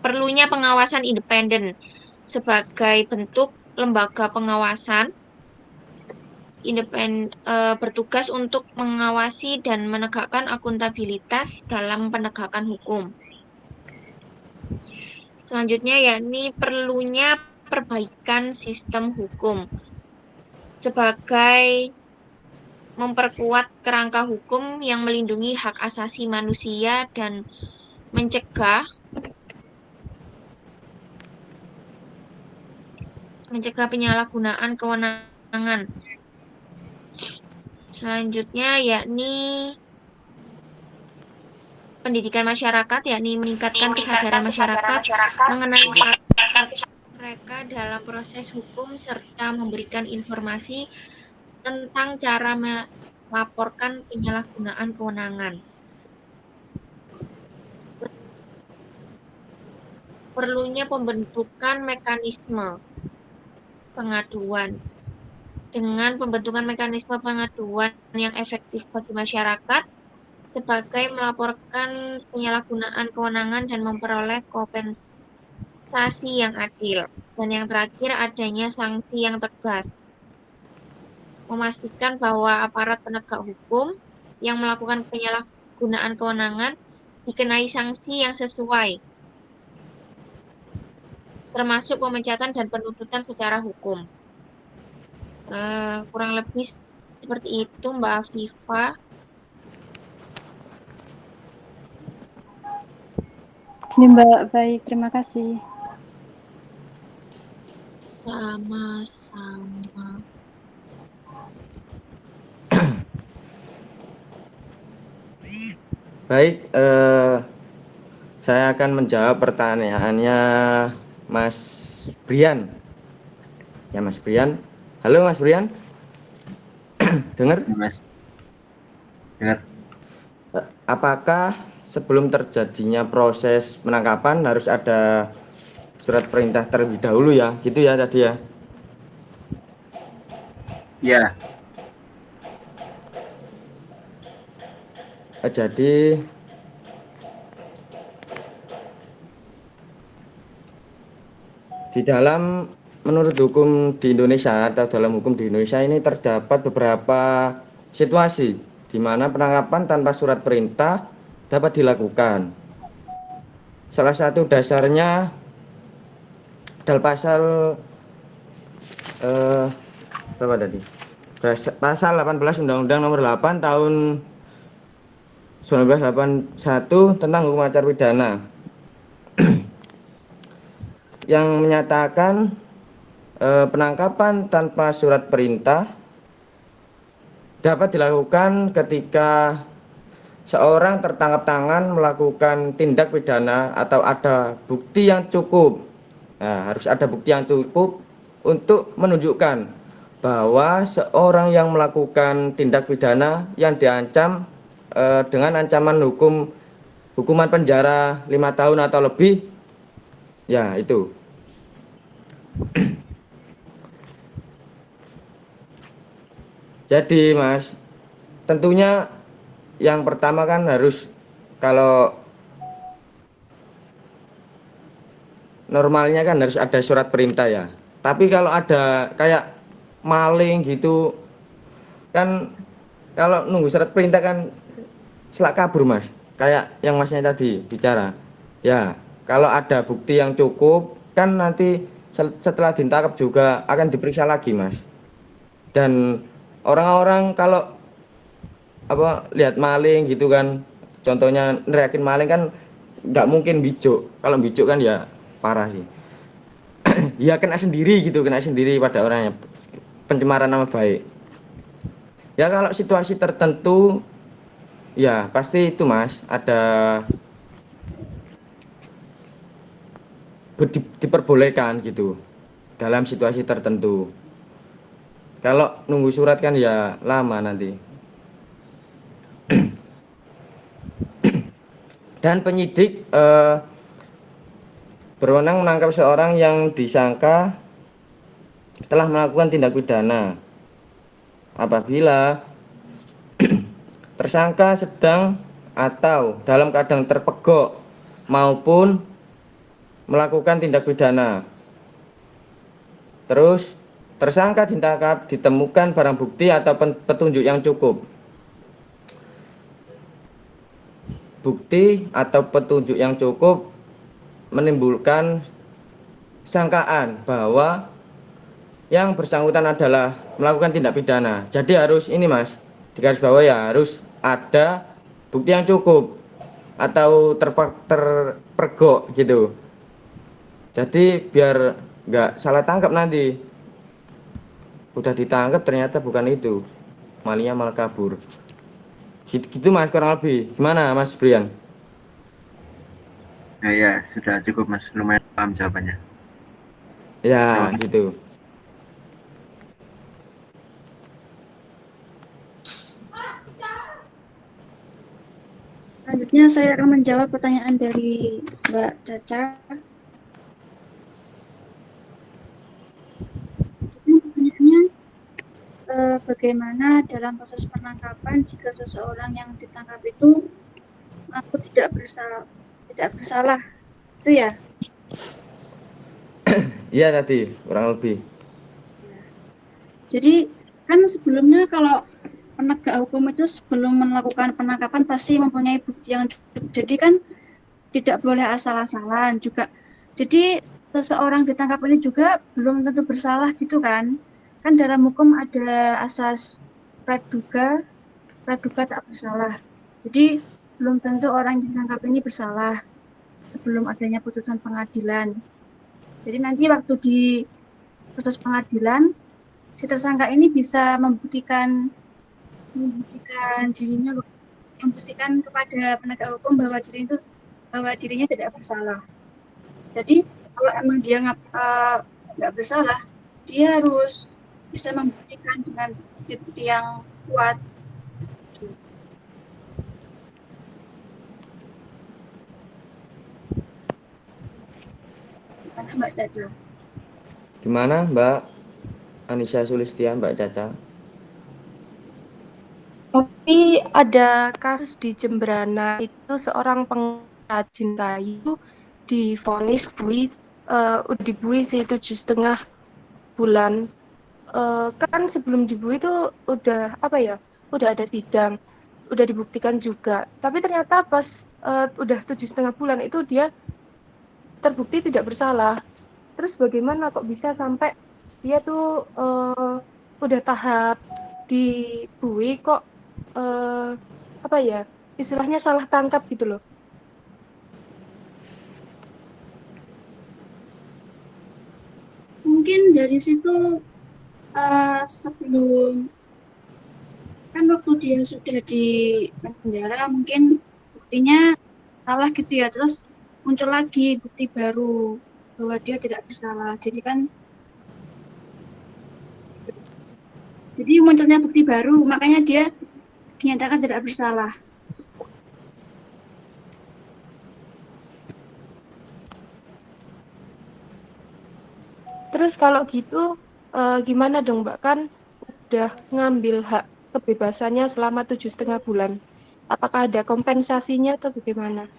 perlunya pengawasan independen sebagai bentuk lembaga pengawasan bertugas untuk mengawasi dan menegakkan akuntabilitas dalam penegakan hukum. Selanjutnya, yakni perlunya perbaikan sistem hukum sebagai memperkuat kerangka hukum yang melindungi hak asasi manusia dan mencegah penyalahgunaan kewenangan. Selanjutnya yakni pendidikan masyarakat, yakni meningkatkan kesadaran masyarakat mengenai hak mereka dalam proses hukum serta memberikan informasi tentang cara melaporkan penyalahgunaan kewenangan. Perlunya pembentukan mekanisme pengaduan. Dengan pembentukan mekanisme pengaduan yang efektif bagi masyarakat sebagai melaporkan penyalahgunaan kewenangan dan memperoleh kompensasi yang adil. Dan yang terakhir, adanya sanksi yang tegas. Memastikan bahwa aparat penegak hukum yang melakukan penyalahgunaan kewenangan dikenai sanksi yang sesuai, termasuk pemecatan dan penuntutan secara hukum. Kurang lebih seperti itu, Mbak Afifa. Ini Mbak, baik, terima kasih. Sama-sama. Baik, saya akan menjawab pertanyaannya Mas Brian. Ya, Mas Brian. Halo, Mas Brian. Dengar? Mas. Dengar. Apakah sebelum terjadinya proses penangkapan harus ada surat perintah terlebih dahulu ya? Gitu ya tadi ya? Ya. Jadi di dalam menurut hukum di Indonesia atau dalam hukum di Indonesia ini terdapat beberapa situasi di mana penangkapan tanpa surat perintah dapat dilakukan. Salah satu dasarnya adalah pasal berapa tadi? Pasal 18 Undang-Undang Nomor 8 Tahun 1981 tentang hukum acara pidana yang menyatakan penangkapan tanpa surat perintah dapat dilakukan ketika seorang tertangkap tangan melakukan tindak pidana atau ada bukti yang cukup. Nah, harus ada bukti yang cukup untuk menunjukkan bahwa seorang yang melakukan tindak pidana yang diancam dengan ancaman hukuman penjara 5 tahun atau lebih, ya itu. Jadi Mas, tentunya yang pertama kan harus kalau normalnya kan harus ada surat perintah ya. Tapi kalau ada kayak maling gitu kan, kalau nunggu surat perintah kan selak kabur Mas. Kayak yang Masnya tadi bicara. Ya, kalau ada bukti yang cukup kan nanti setelah ditangkap juga akan diperiksa lagi Mas. Dan orang-orang kalau lihat maling gitu kan, contohnya neriakin maling kan nggak mungkin bijuk. Kalau bijuk kan ya parah sih. Ya kena sendiri gitu, kena sendiri pada orangnya, pencemaran nama baik. Ya kalau situasi tertentu ya pasti itu Mas, ada diperbolehkan gitu dalam situasi tertentu. Kalau nunggu surat kan ya lama nanti. Dan penyidik berwenang menangkap seorang yang disangka telah melakukan tindak pidana apabila tersangka sedang atau dalam keadaan terpegok maupun melakukan tindak pidana. Terus tersangka ditangkap, ditemukan barang bukti atau petunjuk yang cukup. Bukti atau petunjuk yang cukup menimbulkan sangkaan bahwa yang bersangkutan adalah melakukan tindak pidana. Jadi harus ini Mas, digarisbawahi ya, harus ada bukti yang cukup atau terpergok gitu. Jadi biar nggak salah tangkap nanti. Udah ditangkap ternyata bukan itu, malingnya malah kabur. Gitu Mas kurang lebih. Gimana Mas Brian? Ya, sudah cukup Mas, lumayan paham jawabannya. Ya, gitu. Selanjutnya saya akan menjawab pertanyaan dari Mbak Caca. Jadi pertanyaannya, bagaimana dalam proses penangkapan jika seseorang yang ditangkap itu mengaku tidak bersalah, itu ya? Iya tadi kurang lebih. Jadi kan sebelumnya kalau penegak hukum itu sebelum melakukan penangkapan pasti mempunyai bukti yang cukup. Jadi kan tidak boleh asal-asalan juga. Jadi seseorang ditangkap ini juga belum tentu bersalah gitu kan. Kan dalam hukum ada asas praduga tak bersalah. Jadi belum tentu orang yang ditangkap ini bersalah sebelum adanya putusan pengadilan. Jadi nanti waktu di proses pengadilan si tersangka ini bisa membuktikan kepada penegak hukum bahwa dirinya tidak bersalah. Jadi kalau emang dia nggak bersalah, dia harus bisa membuktikan dengan bukti-bukti yang kuat. Gimana Mbak Caca? Gimana Mbak Anissa Sulistia, Mbak Caca? Tapi ada kasus di Jembrana itu seorang pengrajin kayu divonis dibui sih 7,5 bulan. Kan sebelum dibui itu udah ada sidang, udah dibuktikan juga. Tapi ternyata pas udah 7,5 bulan itu dia terbukti tidak bersalah. Terus bagaimana kok bisa sampai dia tuh udah tahap dibui kok istilahnya salah tangkap gitu loh. Mungkin dari situ sebelum kan waktu dia sudah di penjara mungkin buktinya salah gitu ya, terus muncul lagi bukti baru bahwa dia tidak bersalah. Jadi munculnya bukti baru, makanya dia dinyatakan tidak bersalah. Terus kalau gitu gimana dong Mbak, kan udah ngambil hak kebebasannya selama 7,5 bulan. Apakah ada kompensasinya atau bagaimana?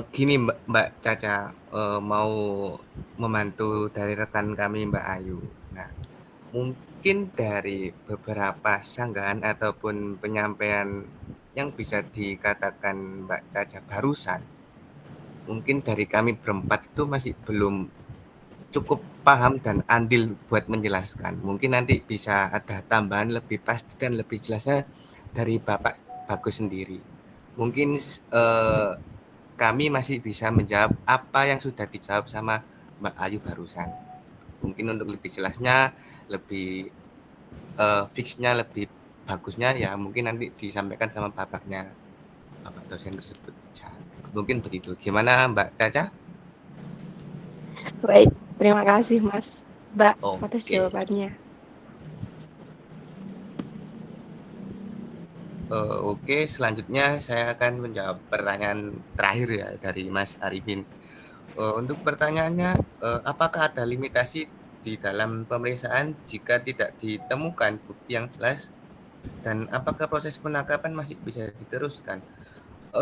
Gini Mbak Caca, mau membantu dari rekan kami Mbak Ayu. Nah, mungkin dari beberapa sanggahan ataupun penyampaian yang bisa dikatakan Mbak Caca barusan, mungkin dari kami berempat itu masih belum cukup paham dan andil buat menjelaskan. Mungkin nanti bisa ada tambahan lebih pasti dan lebih jelasnya dari Bapak Bagus sendiri. Mungkin kami masih bisa menjawab apa yang sudah dijawab sama Mbak Ayu barusan. Mungkin untuk lebih jelasnya, lebih fixnya, lebih bagusnya ya mungkin nanti disampaikan sama Bapak dosen tersebut. Mungkin begitu. Gimana Mbak Caca? Baik, terima kasih Mas Mbak atas Oke. jawabannya. Oke, selanjutnya saya akan menjawab pertanyaan terakhir ya dari Mas Arifin. Untuk pertanyaannya, apakah ada limitasi di dalam pemeriksaan jika tidak ditemukan bukti yang jelas dan apakah proses penangkapan masih bisa diteruskan?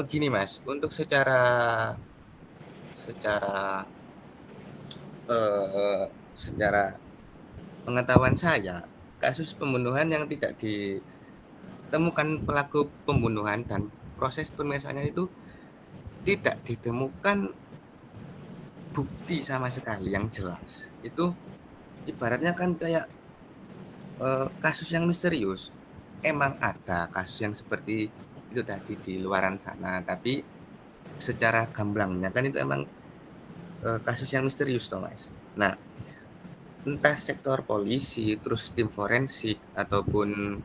Gini Mas, untuk secara pengetahuan saya, kasus pembunuhan yang tidak ditemukan pelaku pembunuhan dan proses pemeriksaannya itu tidak ditemukan bukti sama sekali yang jelas. Itu ibaratnya kan kayak kasus yang misterius. Emang ada kasus yang seperti itu tadi di luaran sana, tapi secara gamblangnya kan itu emang kasus yang misterius toh Mas. Nah, entah sektor polisi, terus tim forensik ataupun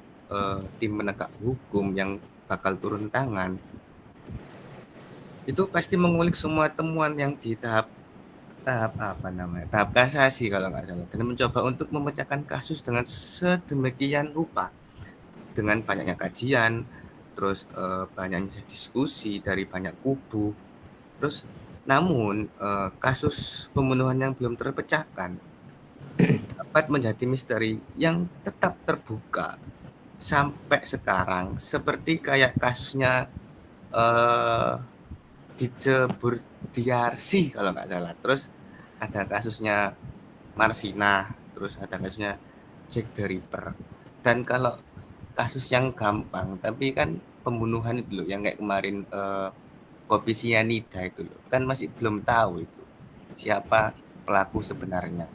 tim penegak hukum yang bakal turun tangan, itu pasti mengulik semua temuan yang di tahap kasasi kalau nggak salah, dan mencoba untuk memecahkan kasus dengan sedemikian rupa dengan banyaknya kajian, terus banyaknya diskusi dari banyak kubu. Terus namun kasus pembunuhan yang belum terpecahkan dapat menjadi misteri yang tetap terbuka sampai sekarang, seperti kayak kasusnya Dijebur Diarsi kalau nggak salah. Terus ada kasusnya Marsina, terus ada kasusnya Jack the Ripper. Dan kalau kasus yang gampang, tapi kan pembunuhan itu loh, yang kayak kemarin kopi sianida itu loh, kan masih belum tahu itu siapa pelaku sebenarnya.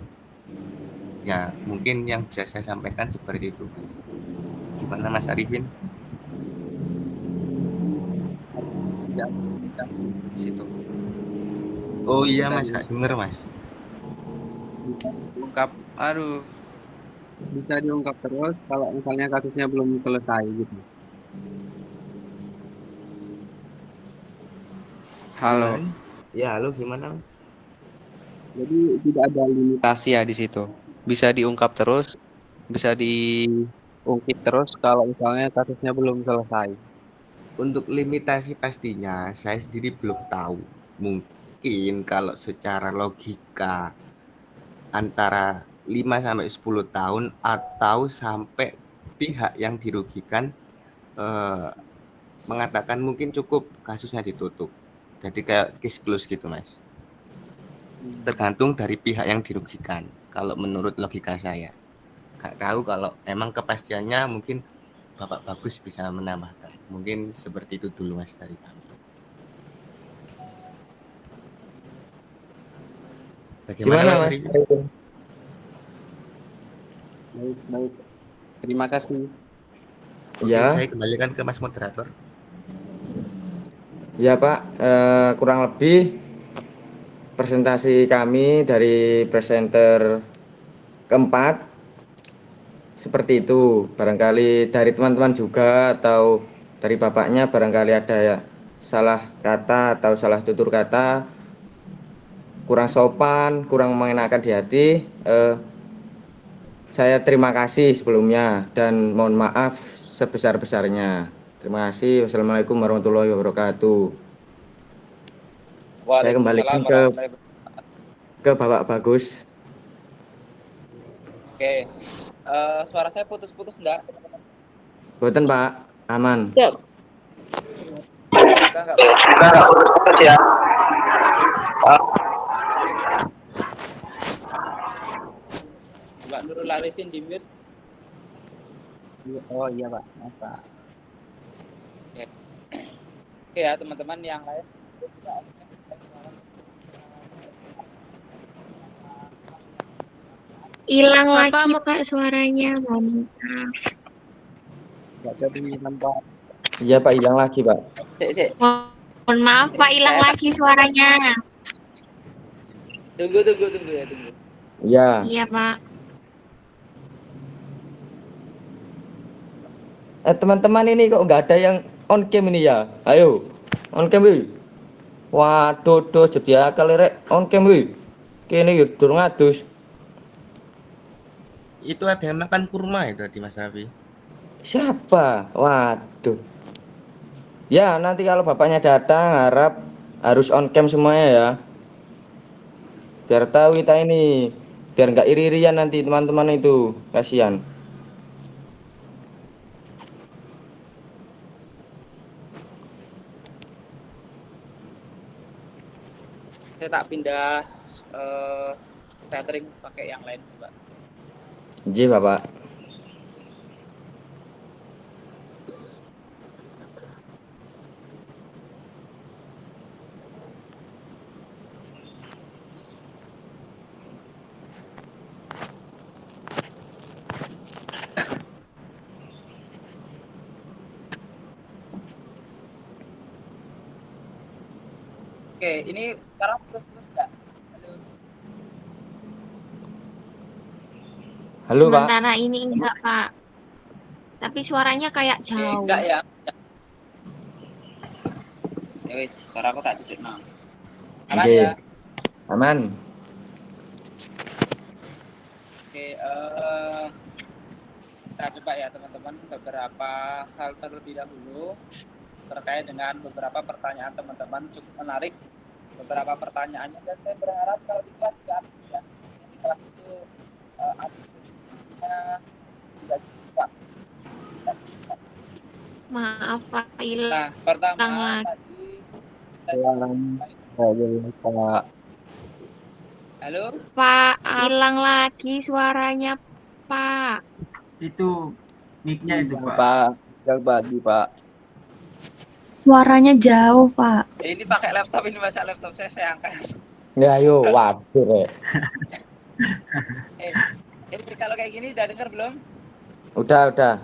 Ya mungkin yang bisa saya sampaikan seperti itu Mas. Gimana Mas Arifin? Di situ. Oh iya Mas, nggak denger Mas. Bisa diungkap terus kalau misalnya kasusnya belum selesai gitu. Halo. Ya halo, gimana? Jadi tidak ada limitasi ya di situ. Bisa diungkap terus, bisa diungkit terus kalau misalnya kasusnya belum selesai. Untuk limitasi pastinya saya sendiri belum tahu. Mungkin kalau secara logika antara 5 sampai 10 tahun atau sampai pihak yang dirugikan mengatakan mungkin cukup kasusnya ditutup. Jadi kayak case close gitu Mas. Tergantung dari pihak yang dirugikan. Kalau menurut logika saya. Gak tahu kalau emang kepastiannya mungkin Bapak Bagus bisa menambahkan. Mungkin seperti itu dulu Mas dari kami. Bagaimana Mas? Baik. Terima kasih. Oke, Ya. saya kembalikan ke Mas moderator. Ya Pak, kurang lebih presentasi kami dari presenter keempat seperti itu. Barangkali dari teman-teman juga atau dari Bapaknya barangkali ada salah kata atau salah tutur kata, kurang sopan, kurang mengenakan di hati. Saya terima kasih sebelumnya dan mohon maaf sebesar-besarnya. Terima kasih. Wassalamualaikum warahmatullahi wabarakatuh. Saya kembalikan ke Bapak Bagus. Oke. Suara saya putus-putus enggak? Boten Pak, aman. Yuk. Semoga nggak putus-putus ya. Mbak Nurul Arifin di mute. Oh iya Pak, maaf Pak. Oke ya teman-teman yang lain. Hilang lagi Pak suaranya, mohon maaf. Nggak jadi nampak. Iya Pak, hilang lagi Pak. Mohon maaf Pak, hilang lagi suaranya. Tunggu ya, tunggu. Iya. Iya Pak. Teman-teman ini kok nggak ada yang on cam ini ya? Ayo, on cam wih. Waduh, jadi akal rek on cam wih. Kini yuk durung adus. Itu ada yang makan kurma itu tadi Mas Raffi. Siapa? Waduh. Ya, nanti kalau bapaknya datang harap harus on cam semuanya ya. Biar tahu kita ini, biar nggak iri-irian nanti teman-teman itu, kasihan. Saya tak pindah tethering pakai yang lain coba. Ji Bapak. Oke, ini sekarang putus-putus nggak? Halo Pak. Sementara ini enggak Pak. Tapi suaranya kayak jauh. Enggak ya. Ya wis, suara aku tak tutup nang. Aman Oke. ya? Aman. Oke, kita coba ya teman-teman beberapa hal terlebih dahulu terkait dengan beberapa pertanyaan teman-teman, cukup menarik beberapa pertanyaannya, dan saya berharap kalau di kelas tidak aktif ya, di kelas itu aktif diskusinya tidak cukup. Maaf Pak, hilang. Nah, pertama tadi Pak. Halo Pak, hilang lagi suaranya Pak. Itu mic-nya itu Pak. Pak, yang bagi Pak. Suaranya jauh, Pak. ini pakai laptop, ini masa laptop saya angkat. Ya ayo, waduh rek. Ini kalau kayak gini udah dengar belum? Udah.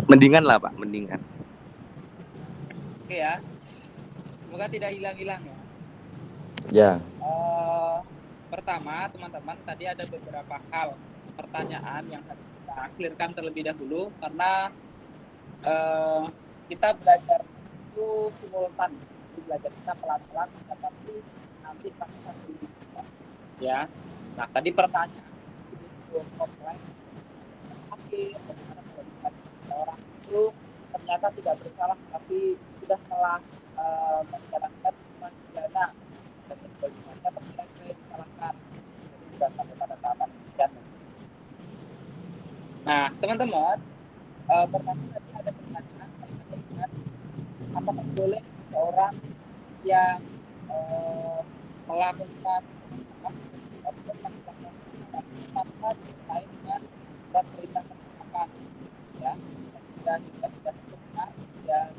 Mendingan lah Pak, mendingan. Oke ya, semoga tidak hilang-hilang ya. Ya. Pertama teman-teman, tadi ada beberapa hal pertanyaan yang harus kita clearkan terlebih dahulu, karena kita belajar itu simultan, belajar kita pelan-pelan, tapi nanti pasti satu ya. Nah tadi pertanyaan itu kompleks, tapi bagaimana kalau misalnya seseorang itu ternyata tidak bersalah tapi sudah menjalankan hukuman pidana dan sebagainya, siapa kira-kira yang disalahkan, jadi sudah sampai pada tahapan pidana. Nah teman-teman, pertama tadi ada pertanyaan dengan apakah boleh seseorang yang melakukan tanpa disertai dengan surat perintah penangkapan, ya, sudah benar dan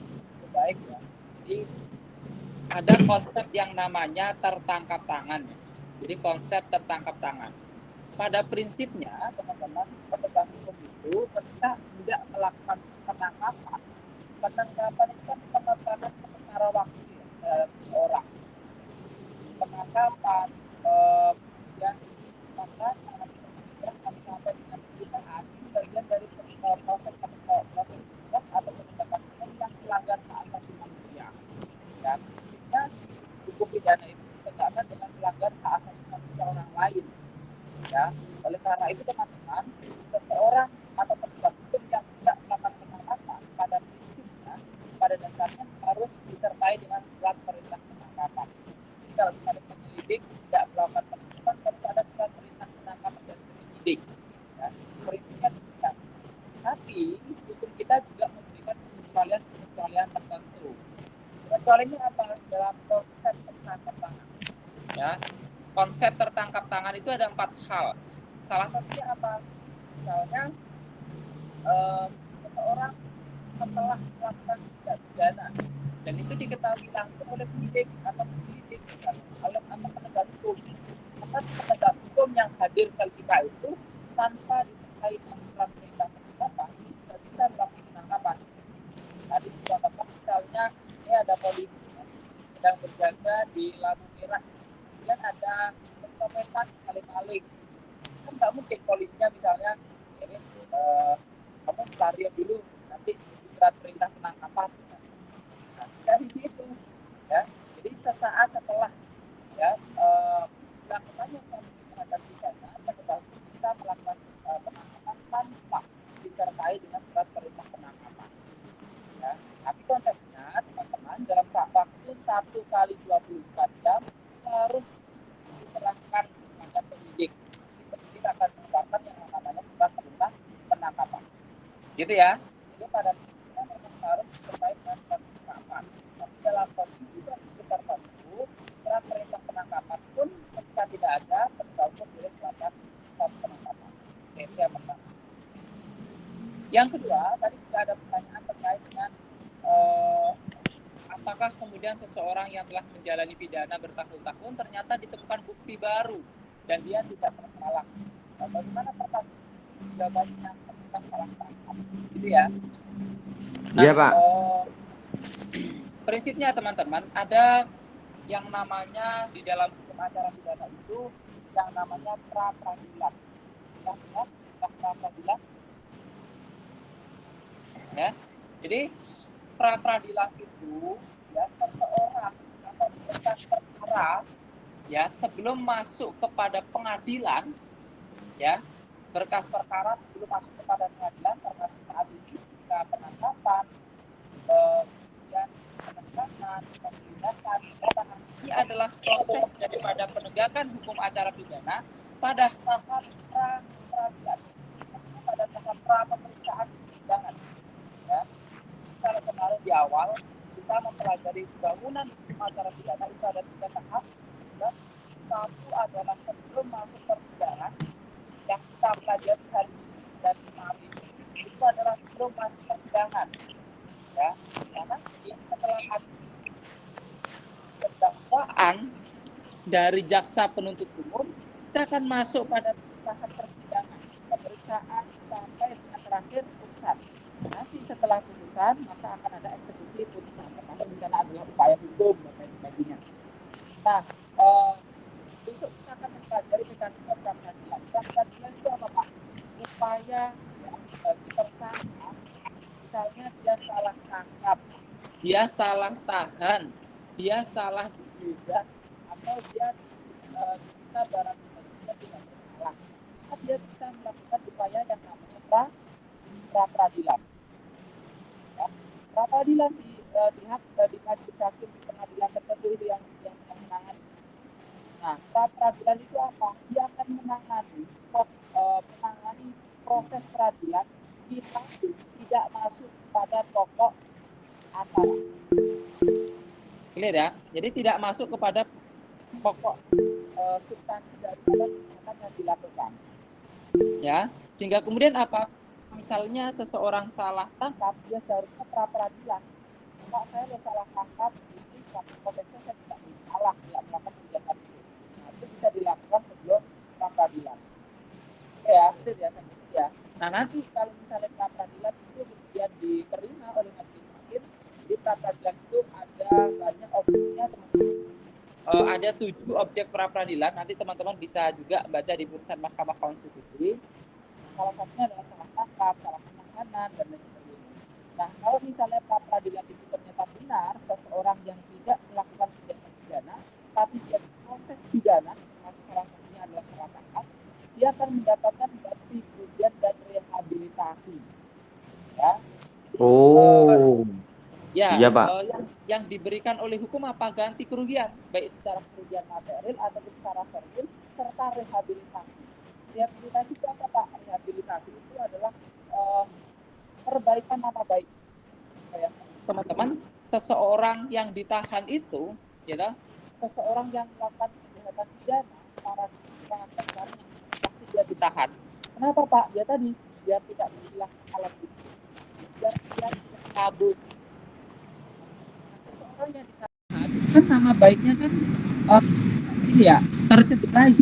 baik ya. Jadi ada konsep yang namanya tertangkap tangan ya. Jadi konsep tertangkap tangan. Pada prinsipnya teman-teman, penegak hukum itu ketika tidak melakukan penangkapan itu kan penetapan sementara waktu ya, seseorang. Penangkapan kemudian penangkapan kemudian sampai dengan pembinaan itu bagian dari proses hukum atau penegakan hukum yang melanggar hak asasi manusia. Dan prinsipnya hukum pidana itu ditegakkan dengan melanggar hak asasi manusia orang lain. Ya, oleh karena itu teman-teman, seseorang atau penegak hukum yang tidak melakukan penangkapan pada prinsipnya, pada dasarnya harus disertai dengan surat perintah penangkapan. Jadi kalau misalnya penyelidik tidak melakukan penangkapan, harus ada surat perintah penangkapan dari penyelidik. Ya, prinsipnya tidak. Tapi hukum kita juga memberikan pengecualian pengecualian tertentu. Pengecualiannya apa? Dalam konsep tertangkap tangan. Ya, konsep tertangkap tangan itu ada 4 hal. Salah satunya apa? Misalnya seseorang setelah melakukan tindak pidana dan itu diketahui langsung oleh penyidik atau penyelidik misalnya, atau penegak hukum. Maka penegak hukum yang hadir ketika itu tanpa disertai surat perintah penangkapan tidak bisa melakukan penangkapan. Tadi dikatakan misalnya ini ada polisi sedang berjaga di lampu merah, kemudian ada pencopetan maling-maling. Kan nggak mungkin polisinya misalnya ini kamu pelarian dulu nanti surat perintah penangkapan. Nah, dari situ ya. Jadi sesaat setelah ya dilakukannya suatu tindakan pidana, penegak hukum bisa melakukan penangkapan tanpa disertai dengan surat perintah penangkapan. Ya, tapi konteksnya teman-teman dalam waktu 1x24 jam harus diserahkan kepada penyidik. Penyidik akan mengeluarkan yang namanya surat perintah penangkapan. Gitu ya. Jadi pada prinsipnya memang harus disertai dengan surat penangkapan. Tapi dalam kondisi-kondisi tertentu, surat perintah penangkapan pun ketika tidak ada, penegak hukum boleh melakukan surat penangkapan. Itu yang pertama. Yang kedua, tadi juga ada pertanyaan terkait dengan apakah kemudian seseorang yang telah menjalani pidana bertahun-tahun ternyata ditemukan bukti baru dan dia tidak bersalah. Bagaimana pertanyaan jawabannya tentang salah tangkap, gitu ya? Nah, Iya, Pak. Prinsipnya teman-teman ada yang namanya di dalam hukum acara pidana itu yang namanya pra-peradilan. Yang pra-peradilan, ya. Jadi pra-peradilan itu ya seseorang atau berkas perkara ya sebelum masuk kepada pengadilan ya, berkas perkara sebelum masuk kepada pengadilan termasuk saat ini ketika penangkapan, kemudian penegakan, penindakan, ini adalah proses daripada penegakan hukum acara pidana pada tahap pra-peradilan, maksudnya pada tahap pra-pemeriksaan persidangan. Ya, kalau kemarin di awal kita mempelajari bangunan hukum acara pidana itu ada 3 tahap. Dan satu adalah sebelum masuk persidangan yang kita pelajari hari ini dan kemarin itu adalah sebelum masuk persidangan. Ya, karena setelah dakwaan dari jaksa penuntut umum kita akan masuk pada tahap persidangan, pemeriksaan sampai terakhir putusan. Nanti setelah putusan maka akan ada eksekusi putusan. Karena di sana adalah upaya hukum dan lain sebagainya. Nah, besok kita akan mempelajari mekanisme pra-peradilan. Pra-peradilan itu apa, Pak? Upaya bagi tersangka, misalnya dia salah tangkap, dia salah tahan, dia salah digeledah, atau dia disita barang bukti dia tidak bersalah. Maka dia bisa melakukan upaya yang namanya pra-peradilan. Ya, pra-peradilan di majelis hakim di pengadilan tertentu itu yang sedang menangani. Nah, pra-peradilan itu apa? Dia akan menangani proses peradilan kita tidak masuk pada pokok acara. Clear ya? Jadi tidak masuk kepada pokok substansi daripada tindakan yang dilakukan. Ya, sehingga kemudian apa? Misalnya seseorang salah tangkap, dia seharusnya pra-peradilan. Pak, saya sudah salah tangkap ini, tapi konteksnya saya tidak salah, tidak melakukan kegiatan itu. Nah, itu bisa dilakukan sebelum pra-peradilan. Oke ya, itu ya, ya. Nah, nanti kalau misalnya pra-peradilan itu kemudian diterima oleh majelis hakim, jadi pra-peradilan itu ada banyak objeknya, teman-teman. Ada 7 objek pra-peradilan. Nanti teman-teman bisa juga baca di putusan Mahkamah Konstitusi. Salah satunya adalah salah tangkap, salah penanganan, dan lain sebagainya. Nah, kalau misalnya pra-peradilan itu ternyata benar, seseorang yang tidak melakukan tindakan pidana, tapi dia proses pidana, salah satunya adalah salah tangkap, dia akan mendapatkan ganti kerugian dan rehabilitasi. Ya. Ya, iya, Pak. Yang diberikan oleh hukum apa? Ganti kerugian, baik secara kerugian material ataupun secara verbal, serta rehabilitasi. Rehabilitasi itu apa, Pak? Rehabilitasi itu adalah perbaikan nama baik. teman-teman, seseorang yang ditahan itu, ya, seseorang yang melakukan kejahatan pidana, para dasarnya pasti dia ditahan. Kenapa Pak? Dia tadi biar tidak menghilangkan alat bukti, biar dia tidak kabur. Seseorang yang ditahan kan nama baiknya kan ini ya tercederai.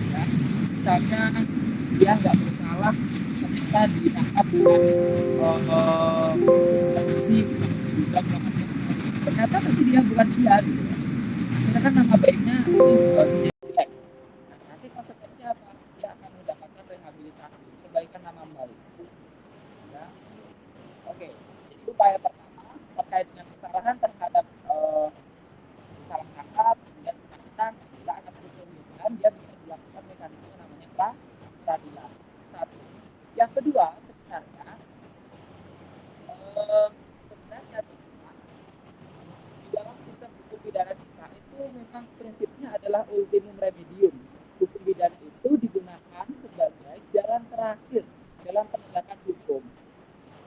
Ya. Misalnya dia nggak bersalah, ternyata ditangkap dengan konsistensi, misalnya juga melakukan kasus, ternyata tapi dia bukan dia gitu. Akhirnya kan nama baiknya itu menjadi jelek. Nah, nanti konsekuensinya apa? Dia akan mendapatkan rehabilitasi, perbaikan nama baik. Ya. Oke, jadi upaya pertama terkait dengan kesalahan terhadap salah tangkap dan penahanan tidak akan berkelanjutan, dia bisa dilakukan mekanisme namanya peradilan. Satu. Yang kedua, sebenarnya di dalam sistem hukum pidana kita itu memang prinsipnya adalah ultimum remedium. Hukum pidana itu digunakan sebagai jalan terakhir dalam penegakan hukum.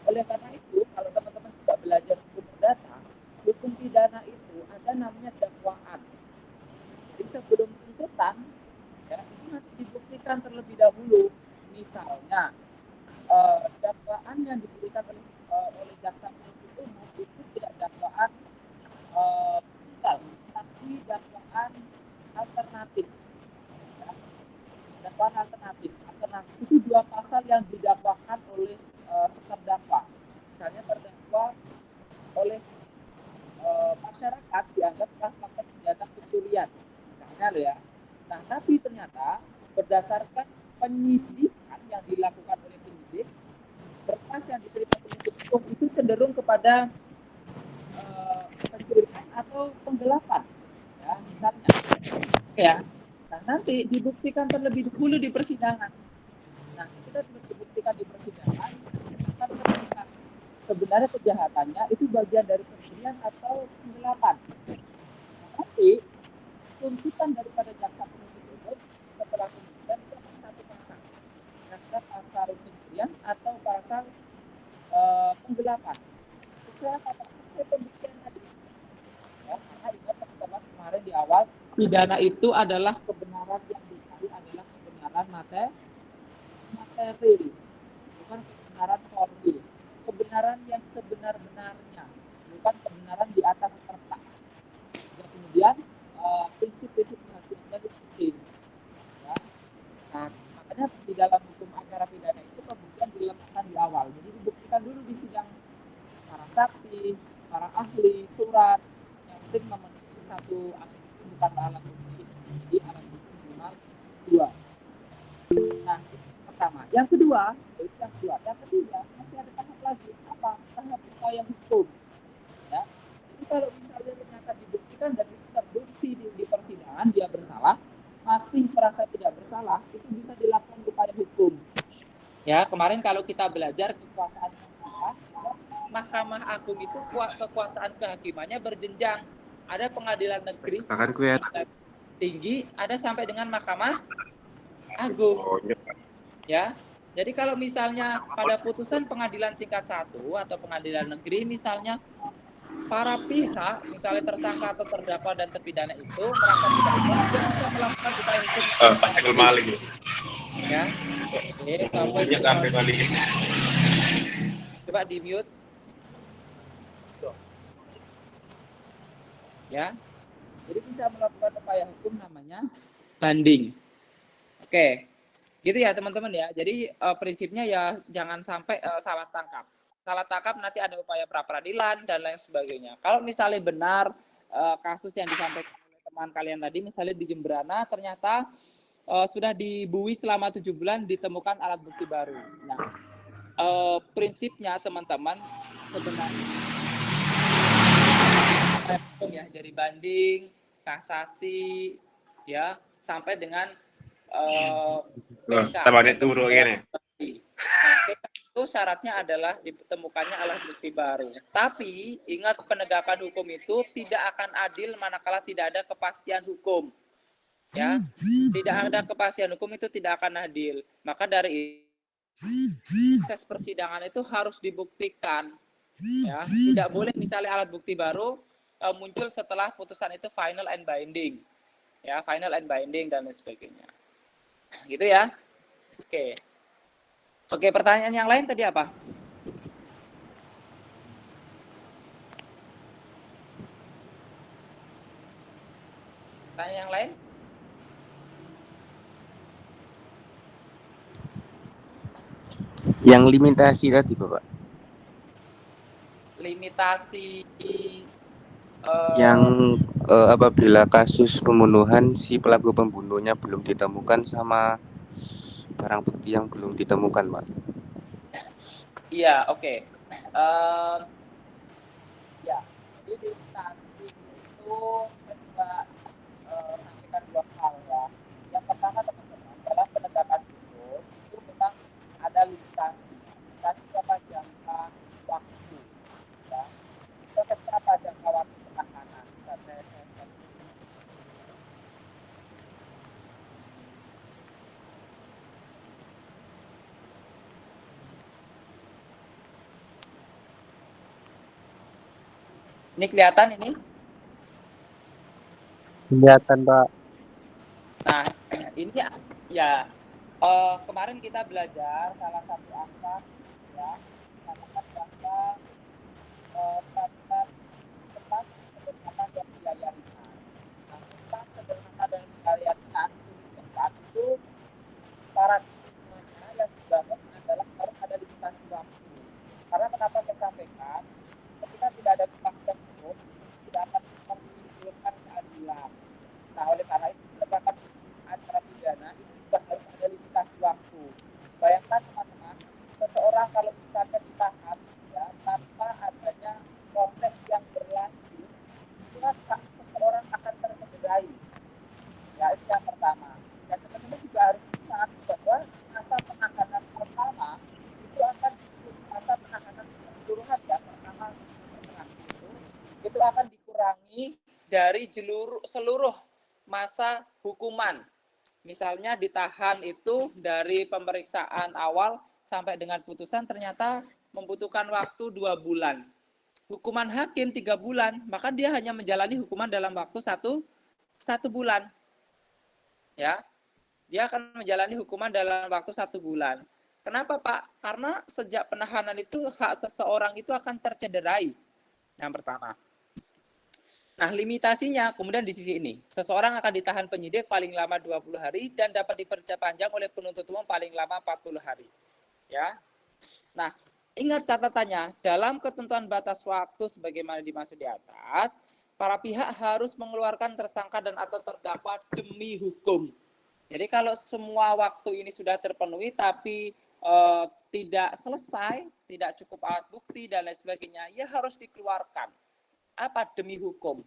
Oleh karena itu, kalau teman-teman tidak belajar hukum perdata, hukum pidana itu ada namanya dakwaan. Jadi sebelum tuntutan, ya, itu nanti dibuktikan terlebih dahulu. Misalnya, dakwaan yang diberikan oleh jaksa penuntut umum itu tidak dakwaan tunggal, tapi dakwaan alternatif. Ya. Dakwaan alternatif itu dua pasal yang didakwakan oleh terdakwa. Misalnya terdakwa oleh masyarakat dianggap telah melakukan kejahatan pencurian, misalnya loh ya. Nah, tapi ternyata berdasarkan penyidikan yang dilakukan oleh penyidik, berkas yang diterima penuntut umum itu cenderung kepada pencurian atau penggelapan, ya misalnya. Ya. Nah, nanti dibuktikan terlebih dahulu di persidangan. Nah, kita dibuktikan di persidangan, akan terlihat sebenarnya kejahatannya itu bagian dari pencurian atau penggelapan. Nah, nanti tuntutan daripada jaksa penuntut umum setelah penyidikan itu akan satu pasal, kira-kira pasal pencurian atau pasal penggelapan. Sesuai pembuktian tadi. Ya, karena ingat teman-teman kemarin di awal, pidana itu adalah kebenaran yang dicari adalah kebenaran material, bukan kebenaran formil. Kebenaran yang sebenar-benarnya, bukan kebenaran di atas kertas. Dan kemudian prinsip-prinsip kehati-hatian itu penting. Ya. Nah, makanya di dalam hukum acara pidana itu pembuktian diletakkan di awal. Jadi dibuktikan dulu di sidang para saksi, para ahli, surat. Yang penting memenuhi satu alat bukti, bukan alat bukti. Jadi alat bukti minimal 2. Nah, itu pertama. Yang kedua, itu yang kedua. Yang ketiga, masih ada tahap lagi. Apa? Tahap upaya hukum. Ya. Jadi kalau misalnya ternyata dibuktikan dan itu terbukti di persidangan dia bersalah, masih merasa tidak bersalah, itu bisa dilakukan upaya hukum. Ya, kemarin kalau kita belajar kekuasaan Mahkamah Agung itu kekuasaan kehakimannya berjenjang. Ada pengadilan negeri tinggi, ada sampai dengan Mahkamah Agung. Ya. Jadi kalau misalnya pada putusan pengadilan tingkat 1 atau pengadilan negeri misalnya para pihak, misalnya tersangka atau terdakwa dan terpidana itu merasa tidak bersalah, dia bisa melakukan upaya hukum. Pacekal malik. Ya. Oke, coba di mute. Ya. Jadi bisa melakukan upaya hukum namanya banding. Oke. Gitu ya teman-teman ya. Jadi prinsipnya ya jangan sampai salah tangkap. Salah tangkap nanti ada upaya pra-peradilan dan lain sebagainya. Kalau misalnya benar kasus yang disampaikan oleh teman kalian tadi, misalnya di Jemberana ternyata sudah dibui selama 7 bulan ditemukan alat bukti baru. Nah, prinsipnya teman-teman sebenarnya ya dari banding, kasasi, ya sampai dengan tabanet turu ini. Itu syaratnya adalah ditemukannya alat bukti baru. Tapi ingat penegakan hukum itu tidak akan adil manakala tidak ada kepastian hukum. Ya, tidak ada kepastian hukum itu tidak akan adil. Maka dari proses persidangan itu harus dibuktikan Ya, tidak boleh misalnya alat bukti baru muncul setelah putusan itu final and binding. Ya, final and binding dan lain sebagainya. Gitu ya. Oke. Oke, pertanyaan yang lain tadi apa? Pertanyaan yang lain? Yang limitasi tadi, Bapak. Limitasi yang apabila kasus pembunuhan si pelaku pembunuhnya belum ditemukan sama barang bukti yang belum ditemukan, Pak. Iya, oke. Ya, jadi limitasi itu saya juga sampaikan dua hal ya. Yang pertama teman-teman, dalam penegakan hukum itu memang ada limitasi. Limitasi apa jangka waktu, ya. Prosesnya apa jangka waktu penahanan dan ini kelihatan ini? Kelihatan, Pak. Nah, ini ya kemarin kita belajar salah satu asas ya, katakan bahwa peraturan cepat, sederhana dan biaya ringan. Nah, cepat, sederhana dan biaya ringan itu paradigmanya yang dibangun adalah harus ada limitasi waktu. Karena kenapa saya sampaikan, ketika tidak ada kepastian hukum, tidak akan menimbulkan keadilan. Nah, oleh karena itu penegakan acara pidana itu juga harus ada limitasi waktu. Bayangkan teman-teman, seseorang kalau misalnya ditahan ya tanpa adanya proses yang berlanjut, itu kan seseorang akan tercederai. Ya, itu yang pertama. Dan teman-teman juga harus ingat bahwa masa penahanan pertama itu akan masa penahanan keseluruhan ya pertama itu akan dikurangi dari seluruh masa hukuman. Misalnya ditahan itu dari pemeriksaan awal sampai dengan putusan ternyata membutuhkan waktu 2 bulan. Hukuman hakim 3 bulan, maka dia hanya menjalani hukuman dalam waktu satu bulan. Ya, dia akan menjalani hukuman dalam waktu 1 bulan. Kenapa, Pak? Karena sejak penahanan itu hak seseorang itu akan tercederai. Yang pertama. Nah, limitasinya kemudian di sisi ini. Seseorang akan ditahan penyidik paling lama 20 hari dan dapat diperpanjang oleh penuntut umum paling lama 40 hari. Ya. Nah, ingat catatannya, dalam ketentuan batas waktu sebagaimana dimaksud di atas, para pihak harus mengeluarkan tersangka dan atau terdakwa demi hukum. Jadi kalau semua waktu ini sudah terpenuhi tapi tidak selesai, tidak cukup alat bukti dan lain sebagainya, ya harus dikeluarkan. Apa? Demi hukum.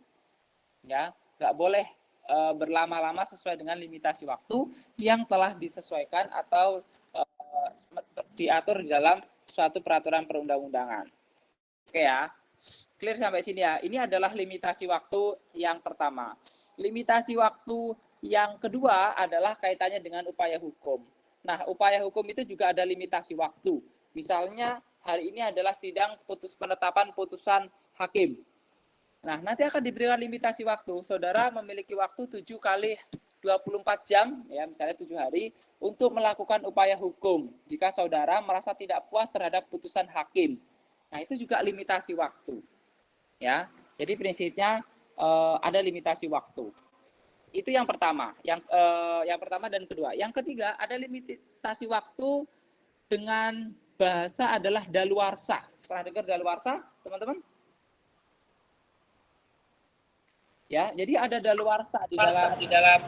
Ya, nggak boleh berlama-lama sesuai dengan limitasi waktu yang telah disesuaikan atau diatur di dalam suatu peraturan perundang-undangan. Oke ya, clear sampai sini ya. Ini adalah limitasi waktu yang pertama. Limitasi waktu yang kedua adalah kaitannya dengan upaya hukum. Nah, upaya hukum itu juga ada limitasi waktu. Misalnya hari ini adalah sidang penetapan putusan hakim. Nah, nanti akan diberikan limitasi waktu. Saudara memiliki waktu 7 kali 24 jam, ya misalnya 7 hari, untuk melakukan upaya hukum. Jika saudara merasa tidak puas terhadap putusan hakim. Nah, itu juga limitasi waktu. Ya, jadi prinsipnya ada limitasi waktu. Itu yang pertama, yang pertama dan kedua. Yang ketiga, ada limitasi waktu dengan bahasa adalah daluarsa. Pernah dengar daluarsa, teman-teman? Ya, jadi ada daluarsa di dalam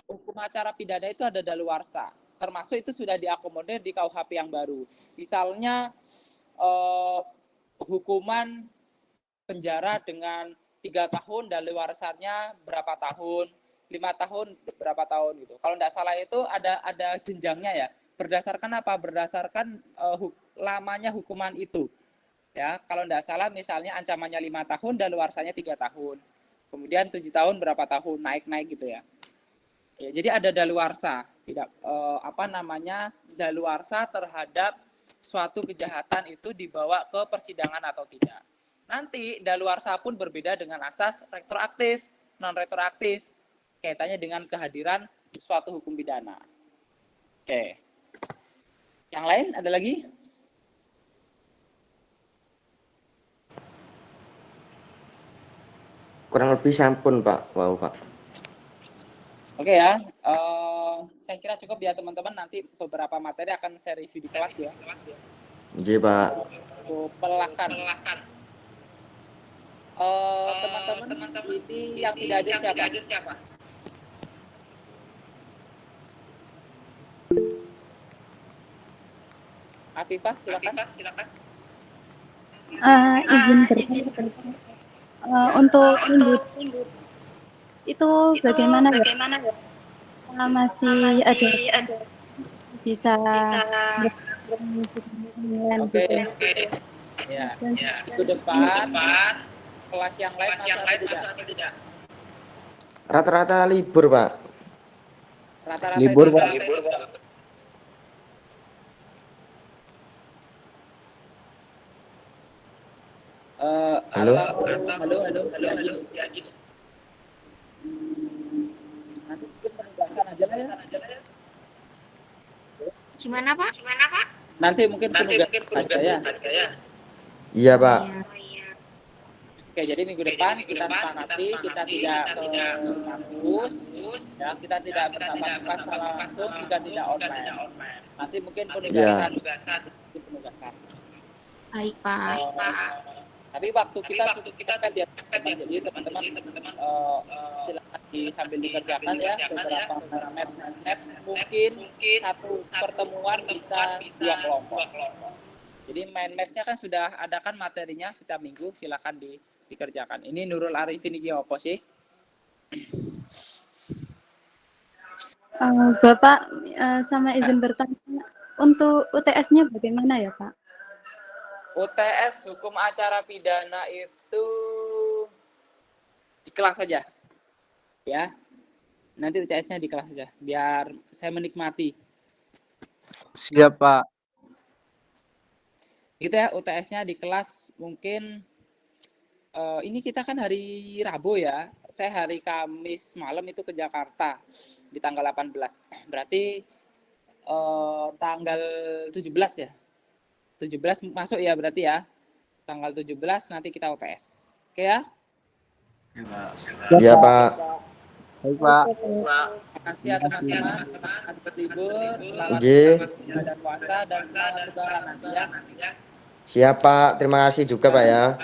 hukum acara pidana itu ada daluarsa. Termasuk itu sudah diakomodir di KUHP yang baru. Misalnya hukuman penjara dengan 3 tahun daluarsanya berapa tahun, 5 tahun berapa tahun gitu. Kalau tidak salah itu ada jenjangnya ya. Berdasarkan apa? Berdasarkan lamanya hukuman itu. Ya, kalau tidak salah misalnya ancamannya 5 tahun daluarsanya 3 tahun. Kemudian 7 tahun berapa tahun naik gitu ya. Ya, jadi ada daluarsa, tidak daluarsa terhadap suatu kejahatan itu dibawa ke persidangan atau tidak. Nanti daluarsa pun berbeda dengan asas retroaktif, non retroaktif, kaitannya dengan kehadiran suatu hukum pidana. Oke. Yang lain ada lagi? Kurang lebih sampun, Pak. Wow, Pak. Oke ya, saya kira cukup ya teman-teman. Nanti beberapa materi akan saya review di kelas ya. Nggih, Pak. Pelakar. Teman-teman ini yang tidak hadir siapa? Afifah, silakan. Izin bertanya. Untuk minggu itu bagaimana ya? Masih ada bisa Oke. Ya. Minggu depan kelas yang lain masuk atau tidak? Rata-rata libur, Pak. Rata-rata Libur, itu Pak. Halo. Halo. Nanti mungkin penugasan aja lah ya. Gimana, Pak? Nanti mungkin penugasan aja ya. Iya, Pak. Oke, jadi minggu depan kita sepakati, kita tidak ke kampus, ya, kita tidak bertatap muka secara langsung, juga tidak online. Nanti mungkin penugasan. Baik, Pak. Tapi waktu kita cukup mepet ya, teman-teman. Jadi teman-teman silakan sambil dikerjakan ya beberapa maps, mungkin satu pertemuan bisa 2 kelompok. Jadi main mapsnya kan sudah ada kan materinya setiap minggu, silakan dikerjakan. Ini Nurul Arifin iki apa sih? Bapak sama izin bertanya, untuk UTS-nya bagaimana ya, Pak? UTS hukum acara pidana itu di kelas saja. Ya. Nanti UTS-nya di kelas saja biar saya menikmati. Siap, Pak. Gitu ya, UTS-nya di kelas mungkin ini kita kan hari Rabu ya. Saya hari Kamis malam itu ke Jakarta di tanggal 18. Berarti tanggal 17 ya. 17 masuk ya berarti ya. Tanggal 17 nanti kita UTS. Oke ya? Iya, Pak. Baik, Pak. Terima kasih ya teman-teman. Selamat berlibur, selamat ibadah puasa dan selamat lebaran nanti ya. Siap, Pak. Terima kasih juga, Pak ya.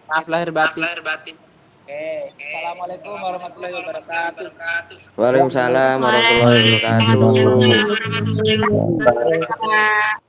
Maaf lahir batin. Oke. Assalamualaikum warahmatullahi wabarakatuh. Waalaikumsalam warahmatullahi wabarakatuh. Waalaikumsalam warahmatullahi wabarakatuh.